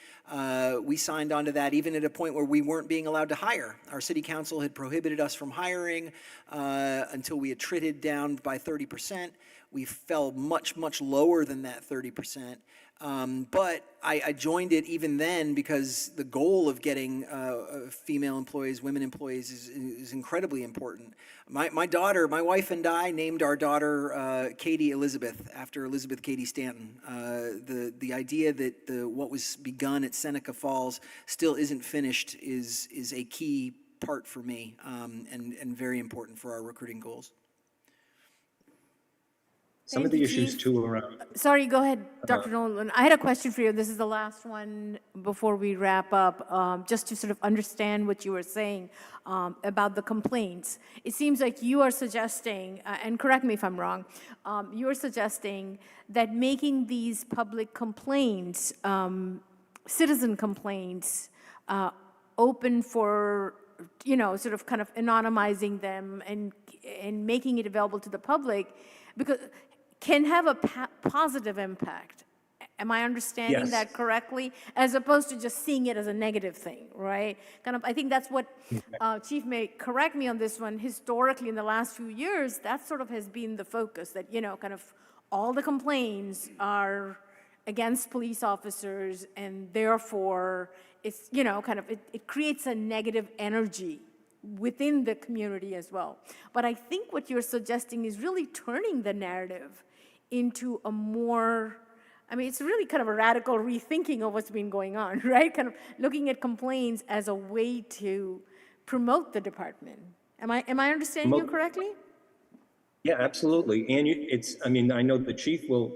We signed on to that even at a point where we weren't being allowed to hire. Our city council had prohibited us from hiring until we attrited down by 30%. We fell much, much lower than that 30%. But I joined it even then because the goal of getting female employees, women employees is incredibly important. My wife and I named our daughter Katie Elizabeth after Elizabeth Cady Stanton. The idea that what was begun at Seneca Falls still isn't finished is a key part for me and very important for our recruiting goals. Some of the issues too around. Sorry, go ahead, Dr. Nolan. I had a question for you. This is the last one before we wrap up, just to sort of understand what you were saying about the complaints. It seems like you are suggesting, and correct me if I'm wrong, you are suggesting that making these public complaints, citizen complaints, open for, you know, sort of kind of anonymizing them and making it available to the public, because can have a positive impact. Am I understanding that correctly? As opposed to just seeing it as a negative thing, right? Kind of, I think that's what, Chief may correct me on this one, historically in the last few years, that sort of has been the focus, that, you know, kind of all the complaints are against police officers, and therefore it's, you know, kind of, it creates a negative energy within the community as well. But I think what you're suggesting is really turning the narrative into a more, I mean, it's really kind of a radical rethinking of what's been going on, right? Kind of looking at complaints as a way to promote the department. Am I understanding you correctly? Yeah, absolutely. And I mean, I know the chief will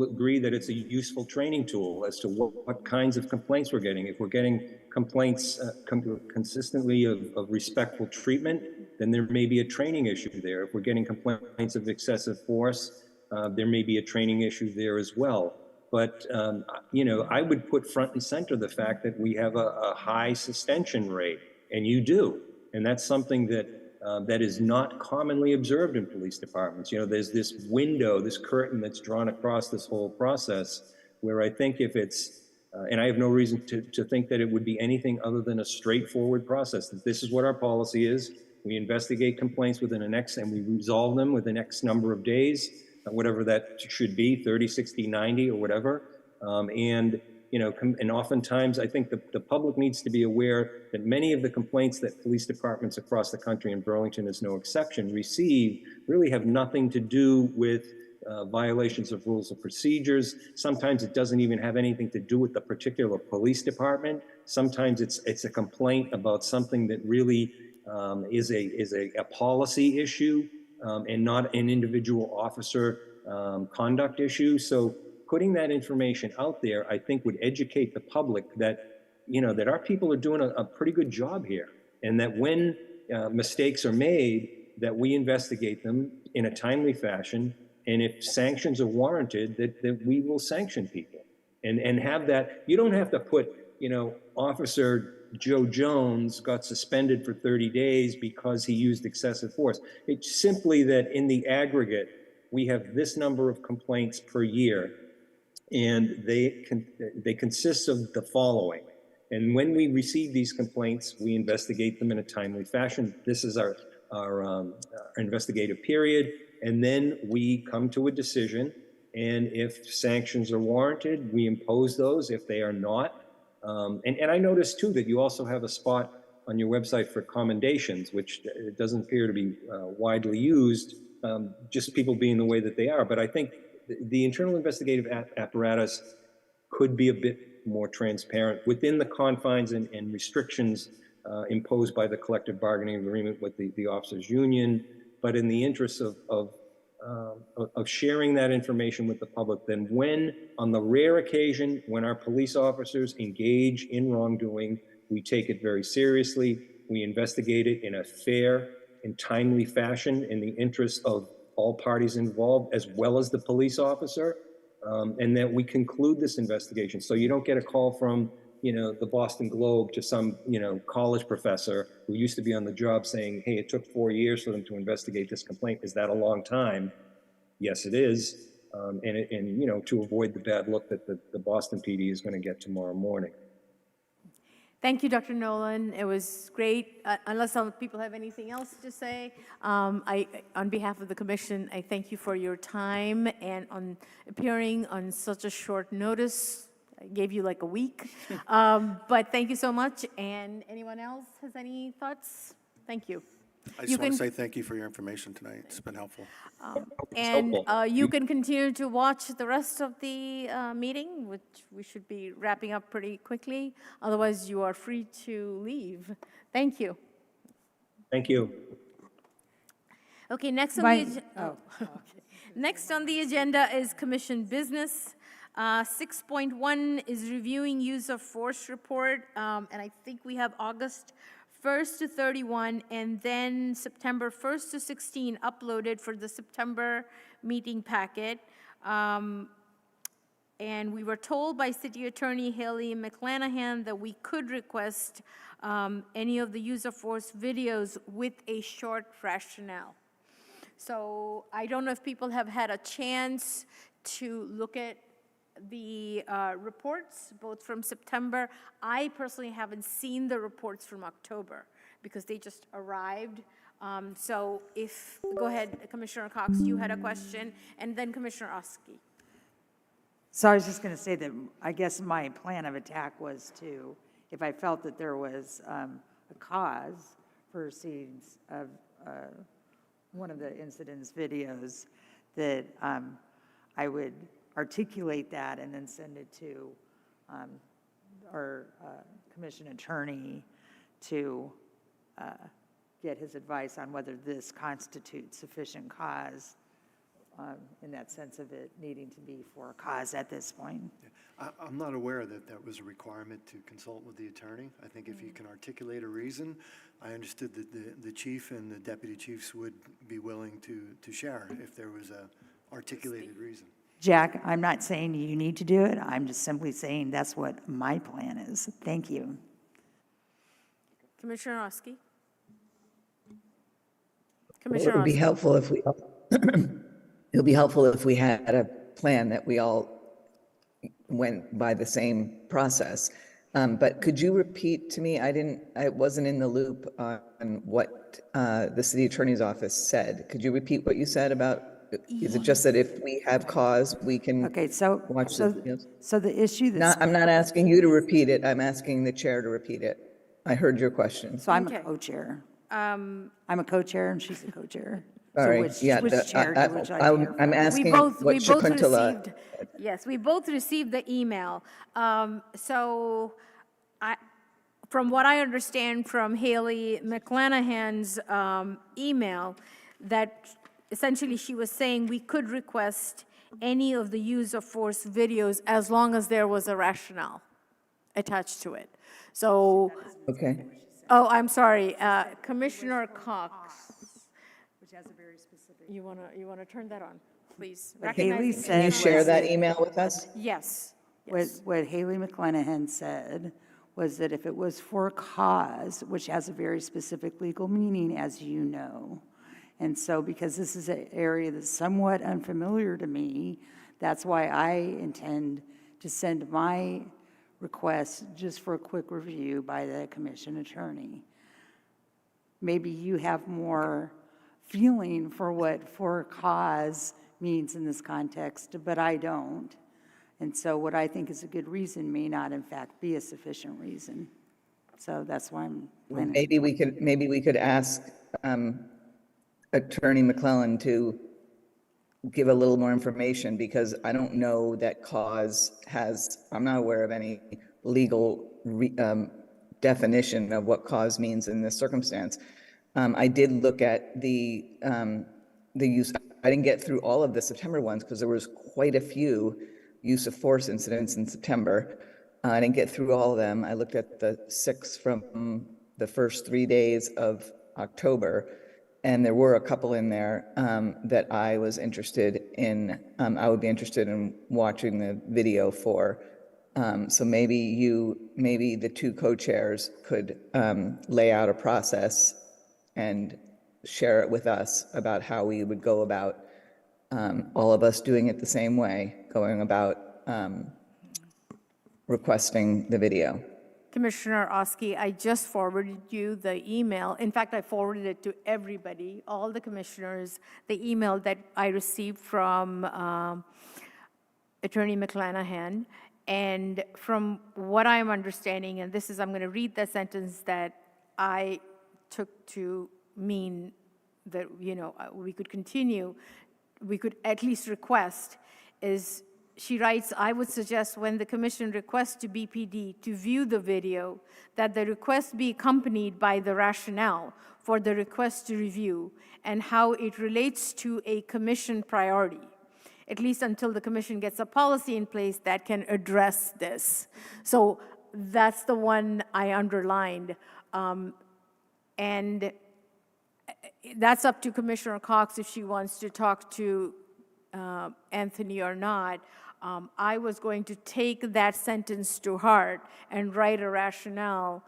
agree that it's a useful training tool as to what kinds of complaints we're getting. If we're getting complaints consistently of respectful treatment, then there may be a training issue there. If we're getting complaints of excessive force, there may be a training issue there as well. But, you know, I would put front and center the fact that we have a high suspension rate, and you do. And that's something that that is not commonly observed in police departments. You know, there's this window, this curtain that's drawn across this whole process, where I think if it's, and I have no reason to think that it would be anything other than a straightforward process, that this is what our policy is. We investigate complaints within an X, and we resolve them within X number of days, whatever that should be, 30, 60, 90, or whatever. And you know, and oftentimes I think the public needs to be aware that many of the complaints that police departments across the country, and Burlington is no exception, receive really have nothing to do with violations of rules and procedures. Sometimes it doesn't even have anything to do with the particular police department. Sometimes it's a complaint about something that really is a policy issue and not an individual officer conduct issue. So putting that information out there, I think, would educate the public that, you know, that our people are doing a pretty good job here, and that when mistakes are made, that we investigate them in a timely fashion, and if sanctions are warranted, that we will sanction people, and have that. You don't have to put, you know, Officer Joe Jones got suspended for 30 days because he used excessive force. It's simply that in the aggregate, we have this number of complaints per year, and they consist of the following. And when we receive these complaints, we investigate them in a timely fashion. This is our investigative period. And then we come to a decision. And if sanctions are warranted, we impose those. If they are not, and I noticed too that you also have a spot on your website for commendations, which doesn't appear to be widely used, just people being the way that they are. But I think the internal investigative apparatus could be a bit more transparent within the confines and restrictions imposed by the collective bargaining agreement with the officers union. But in the interest of sharing that information with the public, then when, on the rare occasion when our police officers engage in wrongdoing, we take it very seriously. We investigate it in a fair and timely fashion in the interest of all parties involved, as well as the police officer, and that we conclude this investigation. So you don't get a call from, the Boston Globe to some, college professor who used to be on the job saying, hey, it took 4 years for them to investigate this complaint. Is that a long time? Yes, it is. And to avoid the bad look that the Boston PD is going to get tomorrow morning. Thank you, Dr. Nolan. It was great. Unless some people have anything else to say, on behalf of the commission, I thank you for your time and on appearing on such a short notice. I gave you like a week, but thank you so much. And anyone else has any thoughts? Thank you. I just want to say thank you for your information tonight. It's been helpful. And you can continue to watch the rest of the meeting, which we should be wrapping up pretty quickly. Otherwise, you are free to leave. Thank you. Thank you. Okay, next on next on the agenda is commission business. 6.1 is reviewing use of force report, and I think we have August 1st to 31, and then September 1st to 16 uploaded for the September meeting packet. And we were told by City Attorney Haley McClanahan that we could request any of the use of force videos with a short rationale. So I don't know if people have had a chance to look at the reports, both from September. I personally haven't seen the reports from October because they just arrived. So go ahead, Commissioner Cox, you had a question, and then Commissioner Oski. So I was just going to say that I guess my plan of attack was to, if I felt that there was a cause for scenes of one of the incidents videos, that I would articulate that and then send it to our commission attorney to get his advice on whether this constitutes sufficient cause in that sense of it needing to be for a cause at this point. I'm not aware that that was a requirement to consult with the attorney. I think if you can articulate a reason, I understood that the chief and the deputy chiefs would be willing to share if there was a articulated reason. Jack, I'm not saying you need to do it. I'm just simply saying that's what my plan is. Thank you. Commissioner Oski? It would be helpful if we, it would be helpful if we had a plan that we all went by the same process. But could you repeat to me, I wasn't in the loop on what the city attorney's office said. Could you repeat what you said about, is it just that if we have cause, we can watch the videos? So the issue that's... I'm not asking you to repeat it, I'm asking the chair to repeat it. I heard your question. So I'm a co-chair. I'm a co-chair and she's a co-chair. All right, which yeah, chair do which I hear I'm from? asking what Shakuntala. Yes, we both received the email. So from what I understand from Haley McClanahan's email, that essentially she was saying we could request any of the use of force videos as long as there was a rationale attached to it. So, Okay. oh, I'm sorry, Commissioner Cox. Which has a very specific... You wanna turn that on, please? Haley Recognizing- Can you said share that email with us? Yes. What Haley McClanahan said was that if it was for a cause, which has a very specific legal meaning, as you know, and so because this is an area that's somewhat unfamiliar to me, that's why I intend to send my request just for a quick review by the commission attorney. Maybe you have more feeling for what for cause means in this context, but I don't. And so what I think is a good reason may not in fact be a sufficient reason. So that's why I'm planning. Maybe we could ask Attorney McClellan to give a little more information, because I don't know that cause I'm not aware of any legal definition of what cause means in this circumstance. I did look at the use. I didn't get through all of the September ones because there was quite a few use of force incidents in September. I didn't get through all of them. I looked at the 6 from the first 3 days of October, and there were a couple in there that I was interested in. I would be interested in watching the video for. So maybe the two co-chairs could lay out a process and share it with us about how we would go about all of us doing it the same way, going about requesting the video. Commissioner Oski, I just forwarded you the email. In fact, I forwarded it to everybody, all the commissioners, the email that I received from Attorney McClanahan. And from what I'm understanding, and this is, I'm going to read the sentence that I took to mean that, we could continue, we could at least request, is she writes, I would suggest when the commission requests to BPD to view the video, that the request be accompanied by the rationale for the request to review and how it relates to a commission priority, at least until the commission gets a policy in place that can address this. So that's the one I underlined. And that's up to Commissioner Cox if she wants to talk to Anthony or not. I was going to take that sentence to heart and write a rationale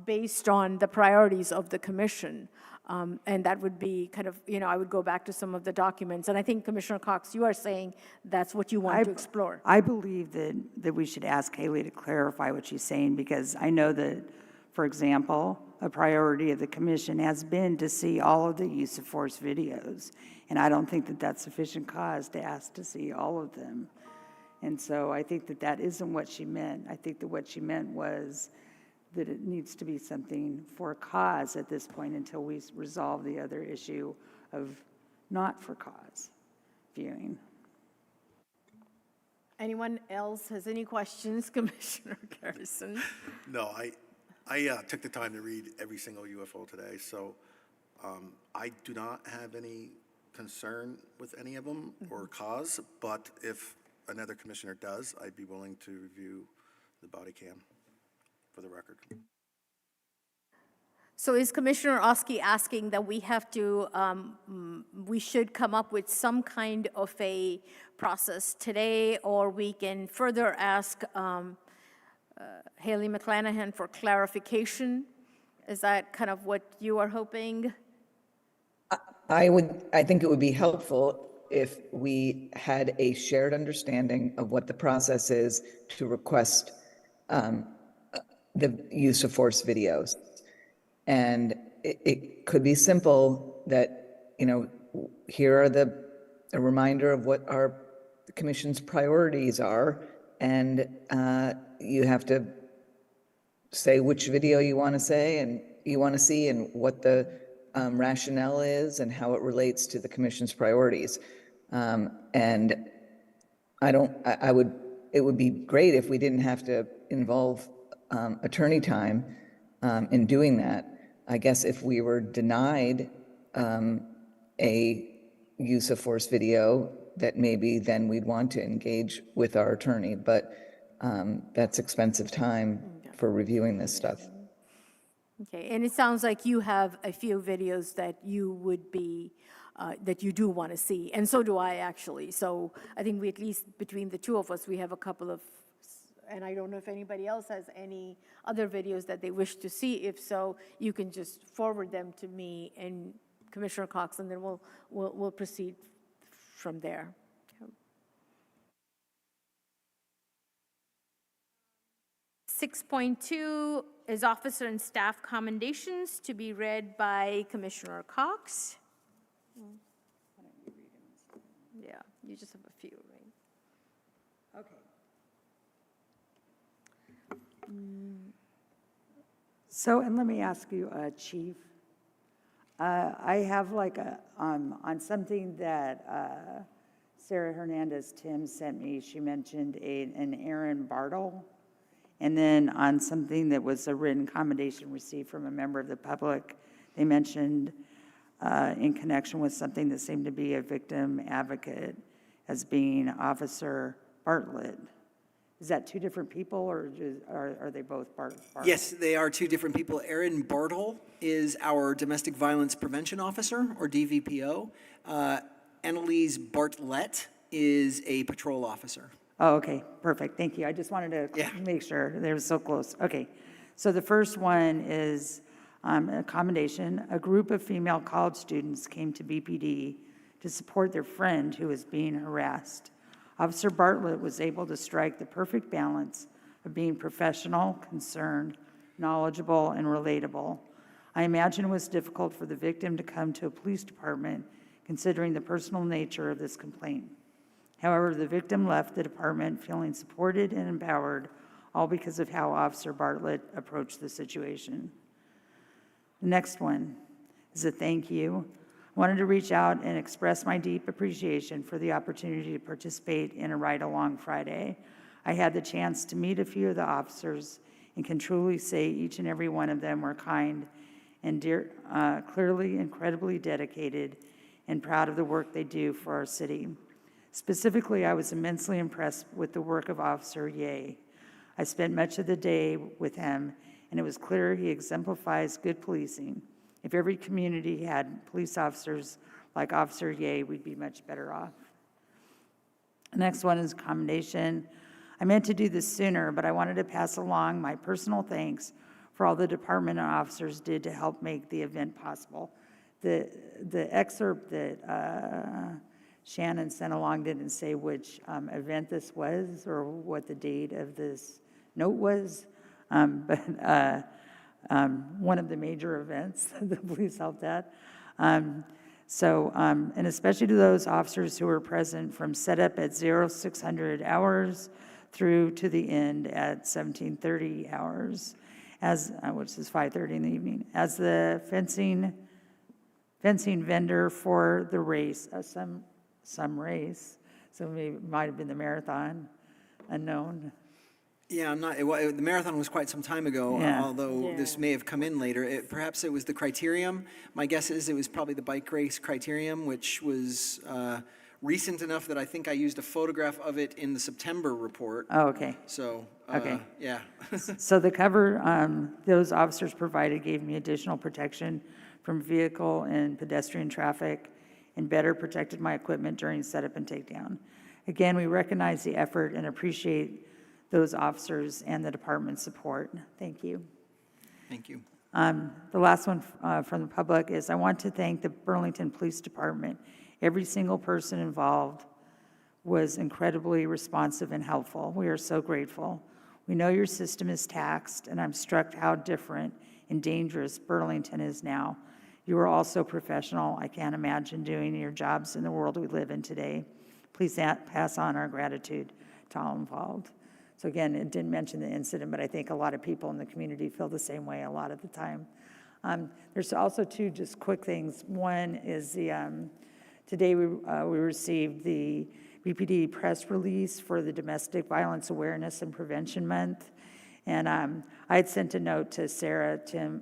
based on the priorities of the commission. And that would be kind of, I would go back to some of the documents. And I think, Commissioner Cox, you are saying that's what you want to explore. I believe that we should ask Haley to clarify what she's saying, because I know that, for example, a priority of the commission has been to see all of the use of force videos. And I don't think that that's sufficient cause to ask to see all of them. And so I think that that isn't what she meant. I think that what she meant was that it needs to be something for a cause at this point until we resolve the other issue of not for cause viewing. Anyone else has any questions? Commissioner Garrison? No, I took the time to read every single UFO today, so I do not have any concern with any of them or cause, but if another commissioner does, I'd be willing to review the body cam for the record. So is Commissioner Oski asking that we have to, we should come up with some kind of a process today, or we can further ask Haley McClanahan for clarification? Is that kind of what you are hoping? I think it would be helpful if we had a shared understanding of what the process is to request the use of force videos. And it could be simple that, here are a reminder of what our commission's priorities are, and you have to say which video you want to say and you want to see, and what the rationale is and how it relates to the commission's priorities. And it would be great if we didn't have to involve attorney time in doing that. I guess if we were denied a use of force video, that maybe then we'd want to engage with our attorney, but that's expensive time for reviewing this stuff. Okay, and it sounds like you have a few videos that you would be, that you do want to see, and so do I, actually. So I think we, at least between the two of us, we have a couple of, and I don't know if anybody else has any other videos that they wish to see. If so, you can just forward them to me and Commissioner Cox, and then we'll proceed from there. 6.2 is officer and staff commendations to be read by Commissioner Cox. Yeah, you just have a few, right? Okay. So, and let me ask you, Chief, I have like on something that Sarah Hernandez-Tim sent me, she mentioned an Aaron Bartle. And then on something that was a written commendation received from a member of the public, they mentioned in connection with something that seemed to be a victim advocate as being Officer Bartlett. Is that two different people, or are they both Bartlett? Yes, they are two different people. Erin Bartle is our Domestic Violence Prevention Officer, or DVPO. Annalise Bartlett is a patrol officer. Oh, okay, perfect, thank you. I just wanted to make sure, they were so close. Okay, so the first one is a commendation. A group of female college students came to BPD to support their friend who was being harassed. Officer Bartlett was able to strike the perfect balance of being professional, concerned, knowledgeable, and relatable. I imagine it was difficult for the victim to come to a police department considering the personal nature of this complaint. However, the victim left the department feeling supported and empowered, all because of how Officer Bartlett approached the situation. The next one is a thank you. I wanted to reach out and express my deep appreciation for the opportunity to participate in a ride-along Friday. I had the chance to meet a few of the officers and can truly say each and every one of them were kind and clearly incredibly dedicated and proud of the work they do for our city. Specifically, I was immensely impressed with the work of Officer Ye. I spent much of the day with him, and it was clear he exemplifies good policing. If every community had police officers like Officer Ye, we'd be much better off. The next one is commendation. I meant to do this sooner, but I wanted to pass along my personal thanks for all the department and officers did to help make the event possible. The excerpt that Shannon sent along didn't say which event this was or what the date of this note was, but one of the major events that the police helped at. And especially to those officers who were present from setup at 0600 hours through to the end at 1730 hours, which is 5:30 in the evening, as the fencing vendor for the race, some race, so maybe it might have been the marathon, unknown. Yeah, I'm not, the marathon was quite some time ago, Yeah. although this may have come in later. Perhaps it was the criterium. My guess is it was probably the bike race criterium, which was recent enough that I think I used a photograph of it in the September report. Oh, okay. So, Okay. yeah. So the cover those officers provided gave me additional protection from vehicle and pedestrian traffic and better protected my equipment during setup and takedown. Again, we recognize the effort and appreciate those officers and the department's support. Thank you. Thank you. The last one from the public is I want to thank the Burlington Police Department. Every single person involved was incredibly responsive and helpful. We are so grateful. We know your system is taxed, and I'm struck how different and dangerous Burlington is now. You are also professional. I can't imagine doing your jobs in the world we live in today. Please pass on our gratitude to all involved. So again, it didn't mention the incident, but I think a lot of people in the community feel the same way a lot of the time. There's also two just quick things. One is today we received the BPD press release for the Domestic Violence Awareness and Prevention Month. And I had sent a note to Sarah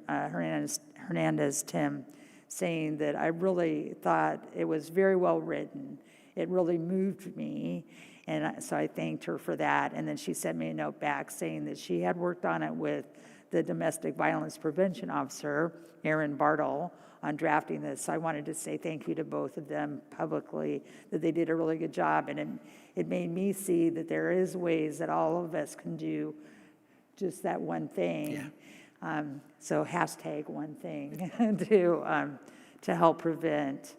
Hernandez-Tim saying that I really thought it was very well written. It really moved me. And so I thanked her for that. And then she sent me a note back saying that she had worked on it with the Domestic Violence Prevention Officer, Erin Bartle, on drafting this. So I wanted to say thank you to both of them publicly, that they did a really good job. And it made me see that there is ways that all of us can do just that one thing. Yeah. So hashtag one thing to help prevent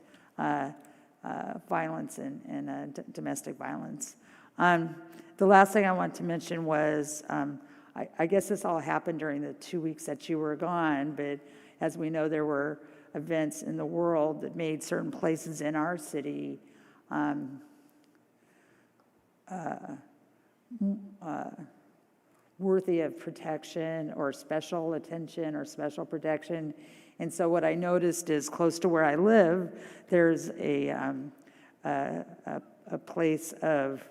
violence and domestic violence. The last thing I want to mention was I guess this all happened during the 2 weeks that you were gone, but as we know, there were events in the world that made certain places in our city worthy of protection or special attention or special protection. And so what I noticed is close to where I live, there's a place of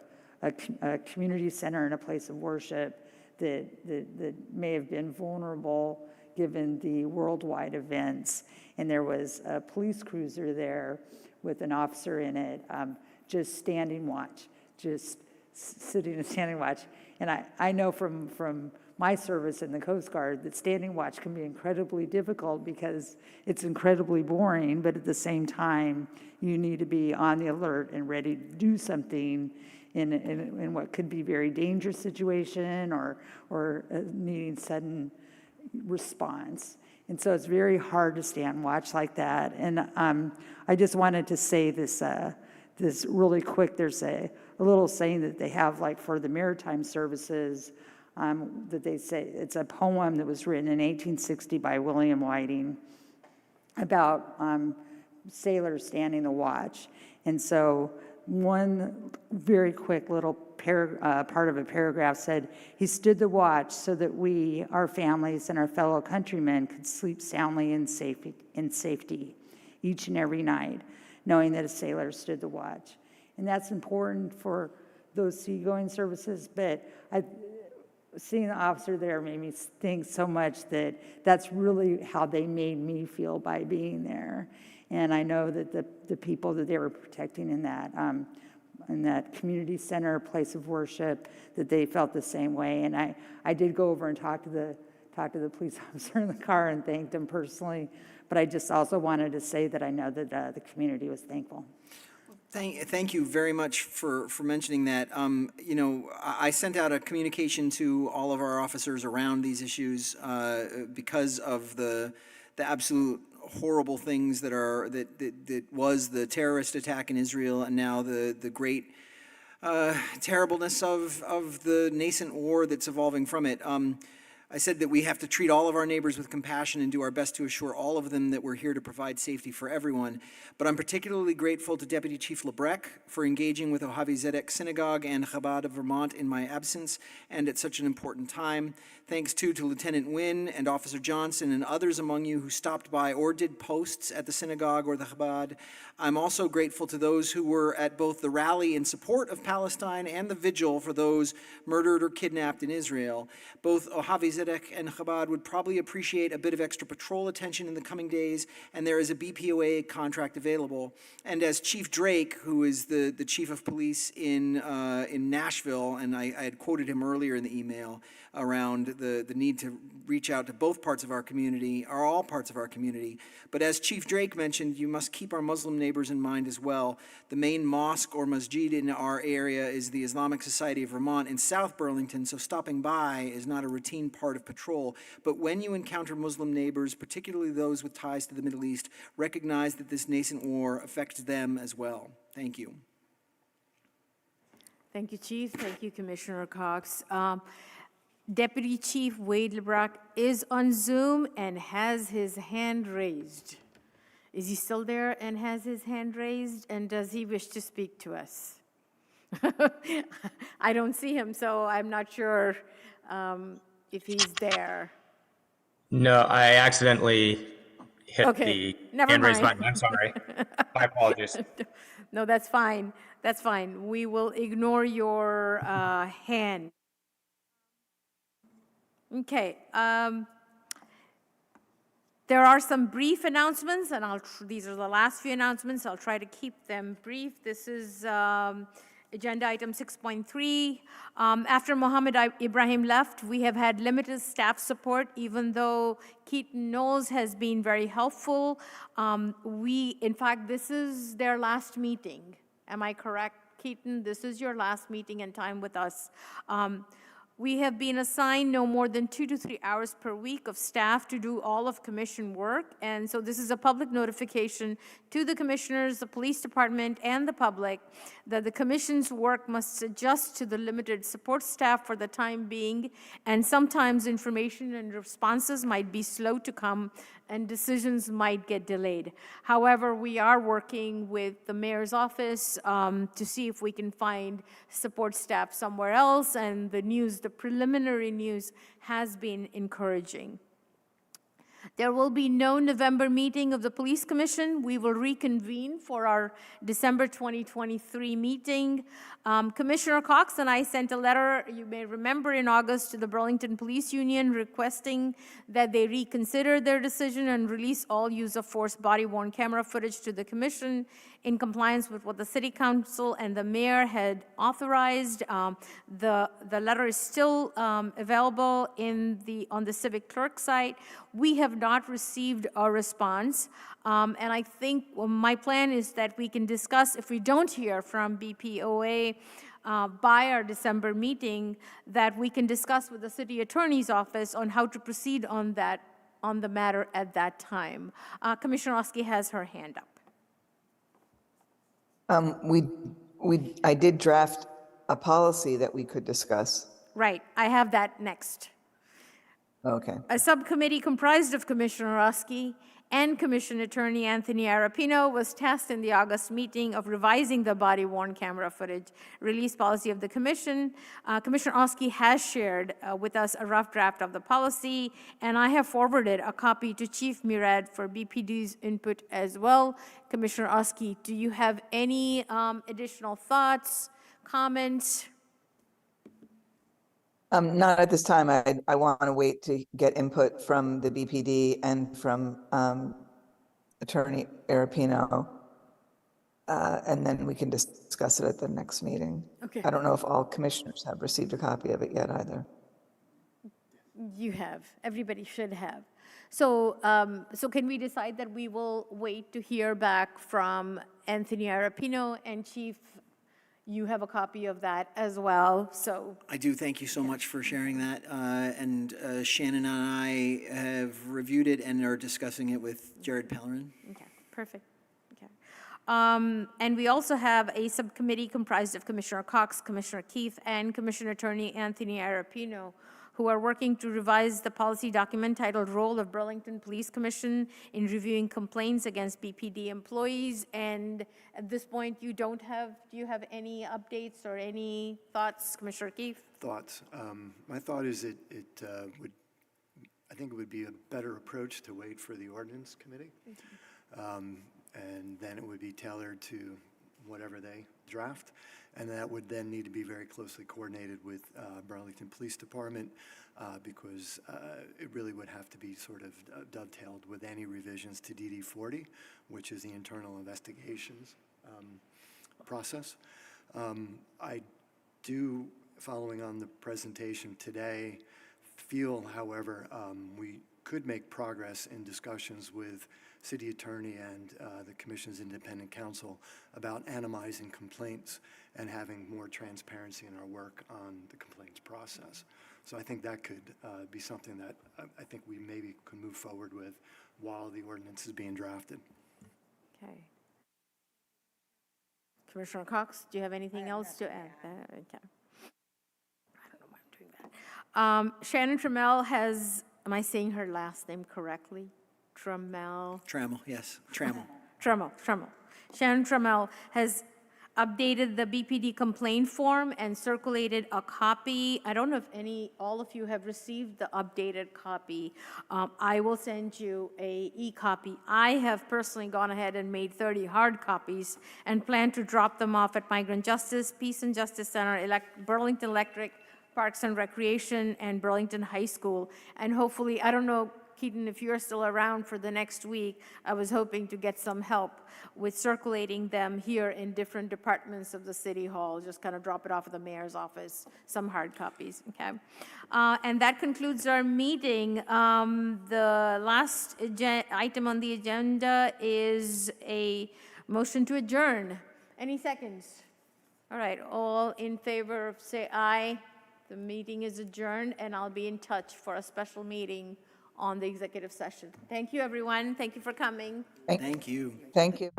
a community center and a place of worship that may have been vulnerable given the worldwide events. And there was a police cruiser there with an officer in it, just standing watch, just sitting and standing watch. And I know from my service in the Coast Guard that standing watch can be incredibly difficult because it's incredibly boring, but at the same time, you need to be on the alert and ready to do something in what could be very dangerous situation or needing sudden response. And so it's very hard to stand watch like that. And I just wanted to say this really quick. There's a little saying that they have like for the maritime services that they say, it's a poem that was written in 1860 by William Whiting about sailors standing the watch. And so one very quick little part of a paragraph said, he stood the watch so that we, our families, and our fellow countrymen could sleep soundly in safety each and every night, knowing that a sailor stood the watch. And that's important for those seagoing services, but seeing the officer there made me think so much that that's really how they made me feel by being there. And I know that the people that they were protecting in that community center, place of worship, that they felt the same way. And I did go over and talk to the police officer in the car and thanked him personally. But I just also wanted to say that I know that the community was thankful. Thank you very much for mentioning that. You know, I sent out a communication to all of our officers around these issues because of the absolute horrible things that was the terrorist attack in Israel, and now the great terribleness of the nascent war that's evolving from it. I said that we have to treat all of our neighbors with compassion and do our best to assure all of them that we're here to provide safety for everyone. But I'm particularly grateful to Deputy Chief Lebrecht for engaging with Ohavi Zedek Synagogue and Chabad of Vermont in my absence and at such an important time. Thanks too to Lieutenant Wynn and Officer Johnson and others among you who stopped by or did posts at the synagogue or the Chabad. I'm also grateful to those who were at both the rally in support of Palestine and the vigil for those murdered or kidnapped in Israel. Both Ohavi Zedek and Chabad would probably appreciate a bit of extra patrol attention in the coming days, and there is a BPOA contract available. And as Chief Drake, who is the chief of police in Nashville, and I had quoted him earlier in the email around the need to reach out to both parts of our community, or all parts of our community. But as Chief Drake mentioned, you must keep our Muslim neighbors in mind as well. The main mosque or masjid in our area is the Islamic Society of Vermont in South Burlington, so stopping by is not a routine part of patrol. But when you encounter Muslim neighbors, particularly those with ties to the Middle East, recognize that this nascent war affects them as well. Thank you. Thank you, Chief. Thank you, Commissioner Cox. Deputy Chief Wade Lebrecht is on Zoom and has his hand raised. Is he still there and has his hand raised? And does he wish to speak to us? I don't see him, so I'm not sure if he's there. No, I accidentally hit the hand raise button. I'm sorry. My apologies. No, that's fine. That's fine. We will ignore your hand. Okay. There are some brief announcements, and these are the last few announcements. I'll try to keep them brief. This is agenda item 6.3. After Mohammed Ibrahim left, we have had limited staff support, even though Keaton Knowles has been very helpful. In fact, this is their last meeting. Am I correct, Keaton? This is your last meeting and time with us. We have been assigned no more than 2 to 3 hours per week of staff to do all of commission work. And so this is a public notification to the commissioners, the police department, and the public that the commission's work must adjust to the limited support staff for the time being. And sometimes information and responses might be slow to come and decisions might get delayed. However, we are working with the mayor's office to see if we can find support staff somewhere else, and the preliminary news has been encouraging. There will be no November meeting of the Police Commission. We will reconvene for our December 2023 meeting. Commissioner Cox and I sent a letter, you may remember, in August to the Burlington Police Union requesting that they reconsider their decision and release all use of force body-worn camera footage to the commission in compliance with what the City Council and the mayor had authorized. The letter is still available on the Civic Clerk site. We have not received a response, and I think my plan is that we can discuss, if we don't hear from BPOA by our December meeting, that we can discuss with the City Attorney's Office on how to proceed on the matter at that time. Commissioner Oski has her hand up. I did draft a policy that we could discuss. Right, I have that next. Okay. A subcommittee comprised of Commissioner Oski and Commission Attorney Anthony Arapino was tasked in the August meeting of revising the body-worn camera footage release policy of the Commission. Commissioner Oski has shared with us a rough draft of the policy, and I have forwarded a copy to Chief Murad for BPD's input as well. Commissioner Oski, do you have any additional thoughts, comments? Not at this time. I want to wait to get input from the BPD and from Attorney Arapino, and then we can discuss it at the next meeting. Okay. I don't know if all commissioners have received a copy of it yet either. You have. Everybody should have. So, so can we decide that we will wait to hear back from Anthony Arapino, and Chief, you have a copy of that as well, so. I do, thank you so much for sharing that. And Shannon and I have reviewed it and are discussing it with Jared Pellerin. Okay, perfect. Okay. And we also have a subcommittee comprised of Commissioner Cox, Commissioner Keith, and Commissioner Attorney Anthony Arapino, who are working to revise the policy document titled Role of Burlington Police Commission in Reviewing Complaints Against BPD Employees. And at this point, do you have any updates or any thoughts, Commissioner Keith? Thoughts. My thought is I think it would be a better approach to wait for the ordinance committee. And then it would be tailored to whatever they draft. And that would then need to be very closely coordinated with Burlington Police Department because it really would have to be sort of dovetailed with any revisions to DD 40, which is the internal investigations process. I do, following on the presentation today, feel, however, we could make progress in discussions with City Attorney and the Commission's independent counsel about anonymizing complaints and having more transparency in our work on the complaints process. So I think that could be something that I think we maybe could move forward with while the ordinance is being drafted. Okay. Commissioner Cox, do you have anything else to add? Okay. I don't know why I'm doing that. Shannon Trammell has, am I saying her last name correctly? Trammell. Trammell, yes, Trammell. Trammell. Shannon Trammell has updated the BPD complaint form and circulated a copy. I don't know if all of you have received the updated copy. I will send you a e-copy. I have personally gone ahead and made 30 hard copies and plan to drop them off at Migrant Justice, Peace and Justice Center, Burlington Electric, Parks and Recreation, and Burlington High School. And hopefully, I don't know, Keaton, if you're still around for the next week, I was hoping to get some help with circulating them here in different departments of the City Hall. Just kind of drop it off at the mayor's office, some hard copies, okay? And that concludes our meeting. The last item on the agenda is a motion to adjourn. Any seconds? All right, all in favor, say aye. The meeting is adjourned, and I'll be in touch for a special meeting on the executive session. Thank you, everyone. Thank you for coming. Thank you. Thank you.